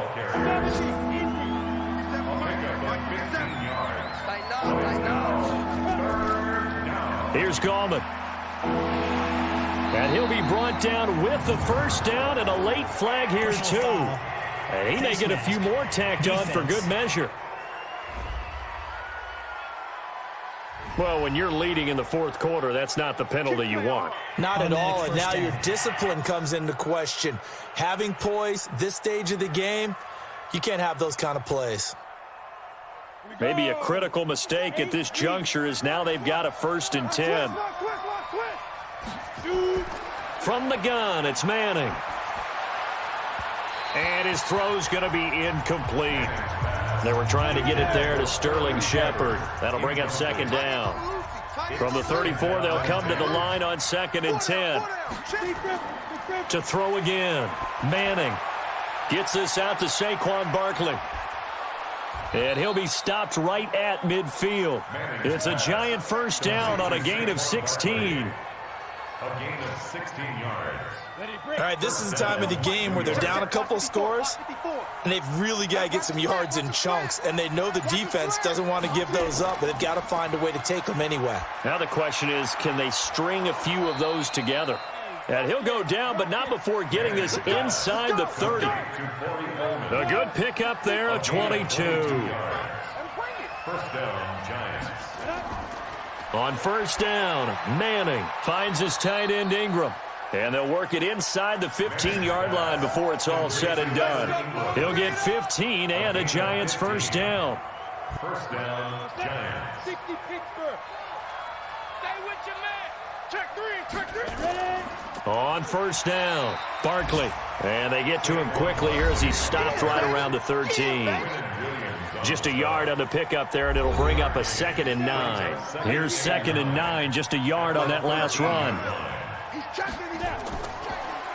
Here's Gallman. And he'll be brought down with the 1st down and a late flag here too. And he may get a few more tacked on for good measure. Well, when you're leading in the 4th quarter, that's not the penalty you want. Not at all, and now your discipline comes into question. Having poise this stage of the game, you can't have those kind of plays. Maybe a critical mistake at this juncture is now they've got a 1st and 10. From the gun, it's Manning. And his throw's going to be incomplete. They were trying to get it there to Sterling Shepard. That'll bring up 2nd down. From the 34, they'll come to the line on 2nd and 10. To throw again. Manning gets this out to Saquon Barkley. And he'll be stopped right at midfield. It's a giant 1st down on a gain of 16. A gain of 16 yards. All right, this is the time of the game where they're down a couple of scores, and they've really got to get some yards in chunks, and they know the defense doesn't want to give those up, but they've got to find a way to take them anyway. Now the question is, can they string a few of those together? And he'll go down, but not before getting this inside the 30. A good pickup there, a 22. 1st down, Giants. On 1st down, Manning finds his tight end Ingram. And they'll work it inside the 15-yard line before it's all said and done. He'll get 15 and a Giants 1st down. 1st down, Giants. 60 Pittsburgh. Stay with your man. Check 3. On 1st down, Barkley. And they get to him quickly here as he's stopped right around the 13. Just a yard on the pickup there, and it'll bring up a 2nd and 9. Here's 2nd and 9, just a yard on that last run.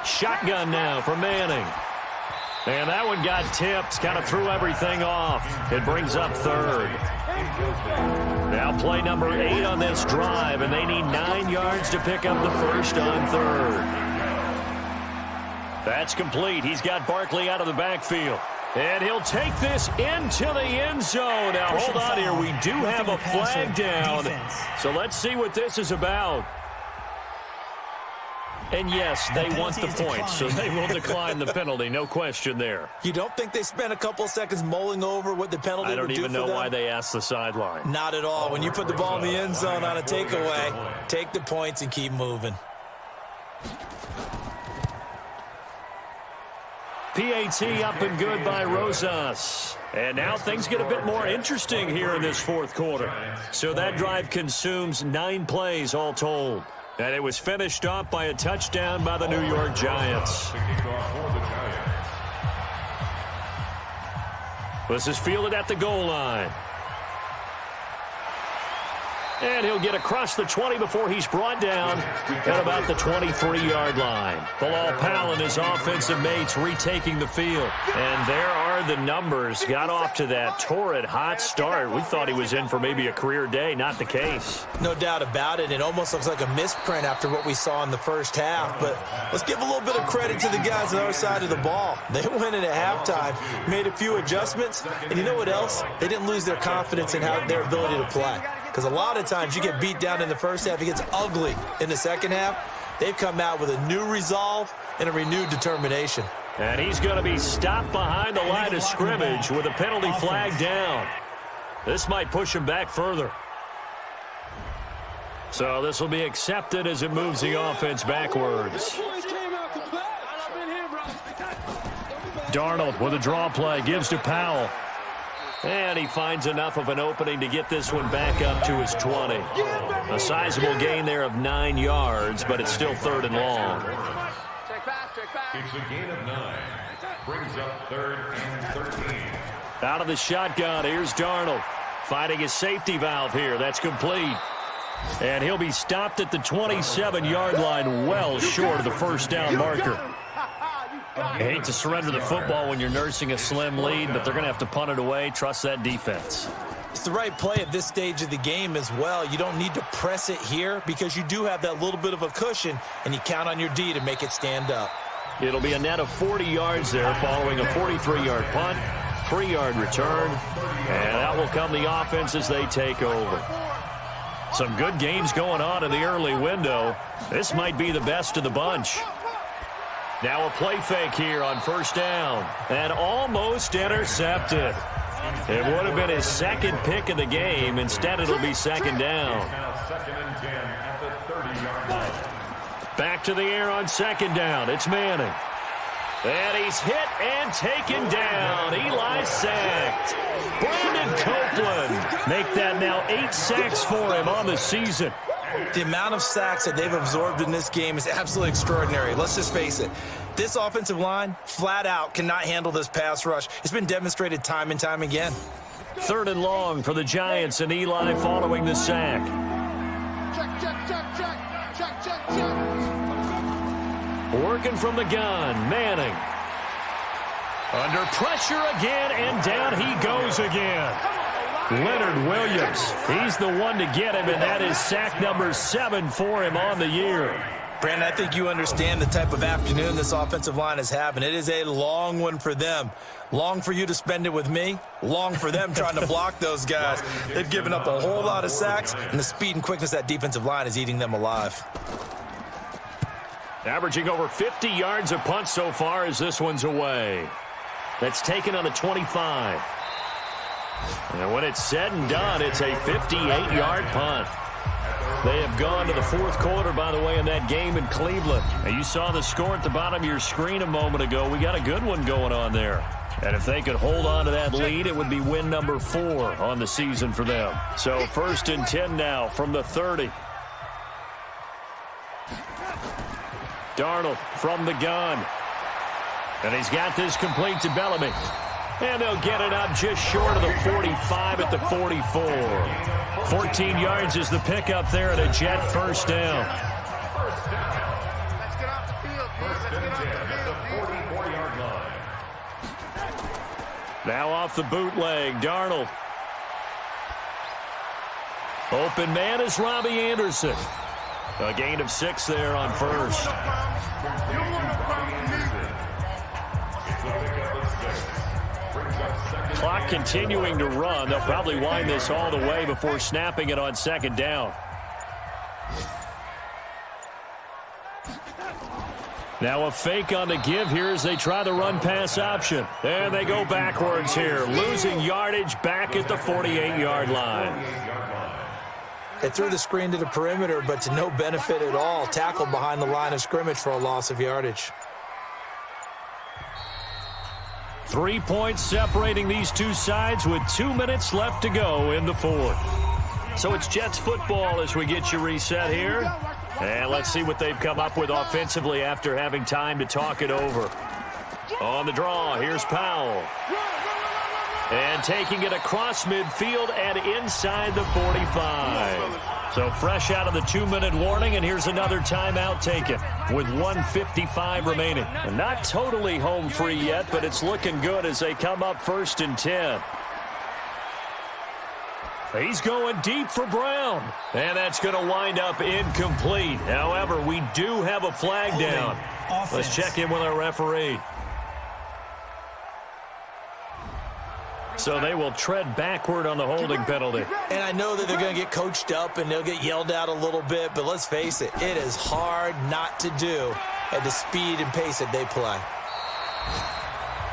Shotgun now for Manning. And that one got tipped, kind of threw everything off. It brings up third. Now play number 8 on this drive, and they need 9 yards to pick up the first on third. That's complete. He's got Barkley out of the backfield. And he'll take this into the end zone. Now, hold on here. We do have a flag down. So let's see what this is about. And, yes, they want the points, so they will decline the penalty. No question there. You don't think they spent a couple seconds mulling over what the penalty would do for them? I don't even know why they asked the sideline. Not at all. When you put the ball in the end zone on a takeaway, take the points and keep moving. PAT up and good by Rosas. And now things get a bit more interesting here in this fourth quarter. So that drive consumes 9 plays all told. And it was finished off by a touchdown by the New York Giants. This is fielded at the goal line. And he'll get across the 20 before he's brought down at about the 23-yard line. Bilal Powell and his offensive mates retaking the field. And there are the numbers. Got off to that torrid hot start. We thought he was in for maybe a career day. Not the case. No doubt about it. It almost looks like a misprint after what we saw in the first half. But let's give a little bit of credit to the guys on the other side of the ball. They went in at halftime, made a few adjustments. And you know what else? They didn't lose their confidence in their ability to play. Because a lot of times you get beat down in the first half, it gets ugly in the second half. They've come out with a new resolve and a renewed determination. And he's going to be stopped behind the line of scrimmage with a penalty flag down. This might push him back further. So this will be accepted as it moves the offense backwards. Darnold with a draw play, gives to Powell. And he finds enough of an opening to get this one back up to his 20. A sizable gain there of 9 yards, but it's still 3rd and long. It's a gain of 9. Brings up 3rd and 13. Out of the shotgun, here's Darnold. Finding his safety valve here. That's complete. And he'll be stopped at the 27-yard line, well short of the first down marker. You hate to surrender the football when you're nursing a slim lead, but they're going to have to punt it away. Trust that defense. It's the right play at this stage of the game as well. You don't need to press it here because you do have that little bit of a cushion, and you count on your D to make it stand up. It'll be a net of 40 yards there following a 43-yard punt, 3-yard return, and out will come the offense as they take over. Some good games going on in the early window. This might be the best of the bunch. Now a play fake here on first down, and almost intercepted. It would have been his second pick of the game. Instead, it'll be second down. Back to the air on second down. It's Manning. And he's hit and taken down. Eli sacked. Brandon Copeland make that now 8 sacks for him on the season. The amount of sacks that they've absorbed in this game is absolutely extraordinary. Let's just face it. This offensive line, flat out, cannot handle this pass rush. It's been demonstrated time and time again. 3rd and long for the Giants, and Eli following the sack. Working from the gun, Manning. Under pressure again, and down he goes again. Leonard Williams, he's the one to get him, and that is sack number 7 for him on the year. Brandon, I think you understand the type of afternoon this offensive line is having. It is a long one for them. Long for you to spend it with me. Long for them trying to block those guys. They've given up a whole lot of sacks, and the speed and quickness of that defensive line is eating them alive. Averaging over 50 yards a punt so far as this one's away. That's taken on the 25. And when it's said and done, it's a 58-yard punt. They have gone to the fourth quarter, by the way, in that game in Cleveland. And you saw the score at the bottom of your screen a moment ago. We got a good one going on there. And if they could hold on to that lead, it would be win number 4 on the season for them. So 1st and 10 now from the 30. Darnold from the gun. And he's got this complete to Bellamy. And they'll get it up just short of the 45 at the 44. 14 yards is the pickup there at a Jet first down. Let's get off the field, please. Let's get off the field, please. Now off the bootleg, Darnold. Open man is Robbie Anderson. A gain of 6 there on first. Clock continuing to run. They'll probably wind this all the way before snapping it on second down. Now a fake on the give here as they try the run-pass option. And they go backwards here, losing yardage back at the 48-yard line. They threw the screen to the perimeter, but to no benefit at all. Tackled behind the line of scrimmage for a loss of yardage. 3 points separating these two sides with 2 minutes left to go in the fourth. So it's Jets football as we get you reset here. And let's see what they've come up with offensively after having time to talk it over. On the draw, here's Powell. And taking it across midfield and inside the 45. So fresh out of the 2-minute warning, and here's another timeout taken with 1:55 remaining. And not totally home free yet, but it's looking good as they come up 1st and 10. He's going deep for Brown. And that's going to wind up incomplete. However, we do have a flag down. Let's check in with our referee. So they will tread backward on the holding penalty. And I know that they're going to get coached up and they'll get yelled at a little bit, but let's face it, it is hard not to do at the speed and pace that they play.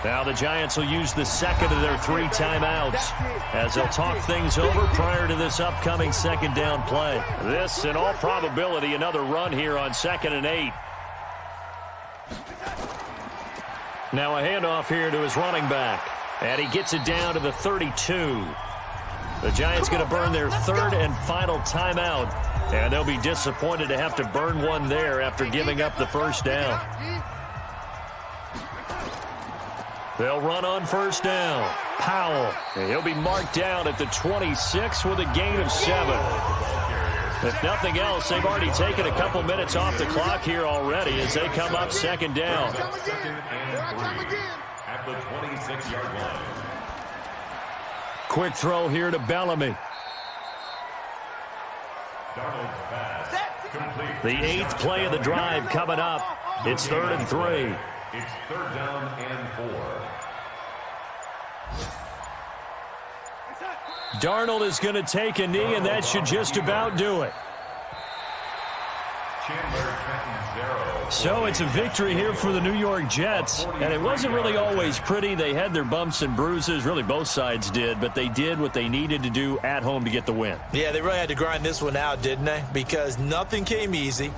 Now the Giants will use the second of their 3 timeouts as they'll talk things over prior to this upcoming second down play. This, in all probability, another run here on 2nd and 8. Now a handoff here to his running back. And he gets it down to the 32. The Giants going to burn their 3rd and final timeout. And they'll be disappointed to have to burn one there after giving up the first down. They'll run on 1st down. Powell. And he'll be marked down at the 26 with a gain of 7. If nothing else, they've already taken a couple minutes off the clock here already as they come up 2nd down. At the 26-yard line. Quick throw here to Bellamy. The 8th play of the drive coming up. It's 3rd and 3. It's 3rd down and 4. Darnold is going to take a knee, and that should just about do it. So it's a victory here for the New York Jets, and it wasn't really always pretty. They had their bumps and bruises, really both sides did, but they did what they needed to do at home to get the win. Yeah, they really had to grind this one out, didn't they? Because nothing came easy.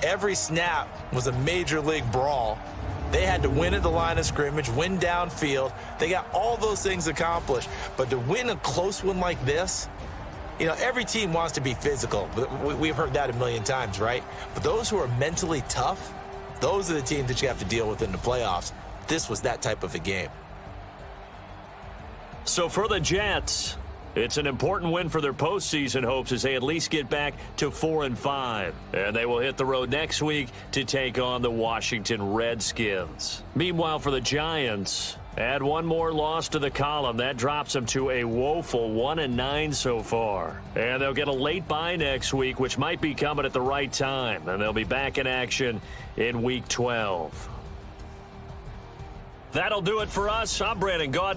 Every snap was a major league brawl. They had to win at the line of scrimmage, win downfield. They got all those things accomplished. But to win a close one like this, you know, every team wants to be physical. We've heard that a million times, right? But those who are mentally tough, those are the teams that you have to deal with in the playoffs. This was that type of a game. So for the Jets, it's an important win for their postseason hopes as they at least get back to 4-5. And they will hit the road next week to take on the Washington Redskins. Meanwhile, for the Giants, add one more loss to the column. That drops them to a woeful 1-9 so far. And they'll get a late bye next week, which might be coming at the right time. And they'll be back in action in Week 12. That'll do it for us. I'm Brandon Gaudin.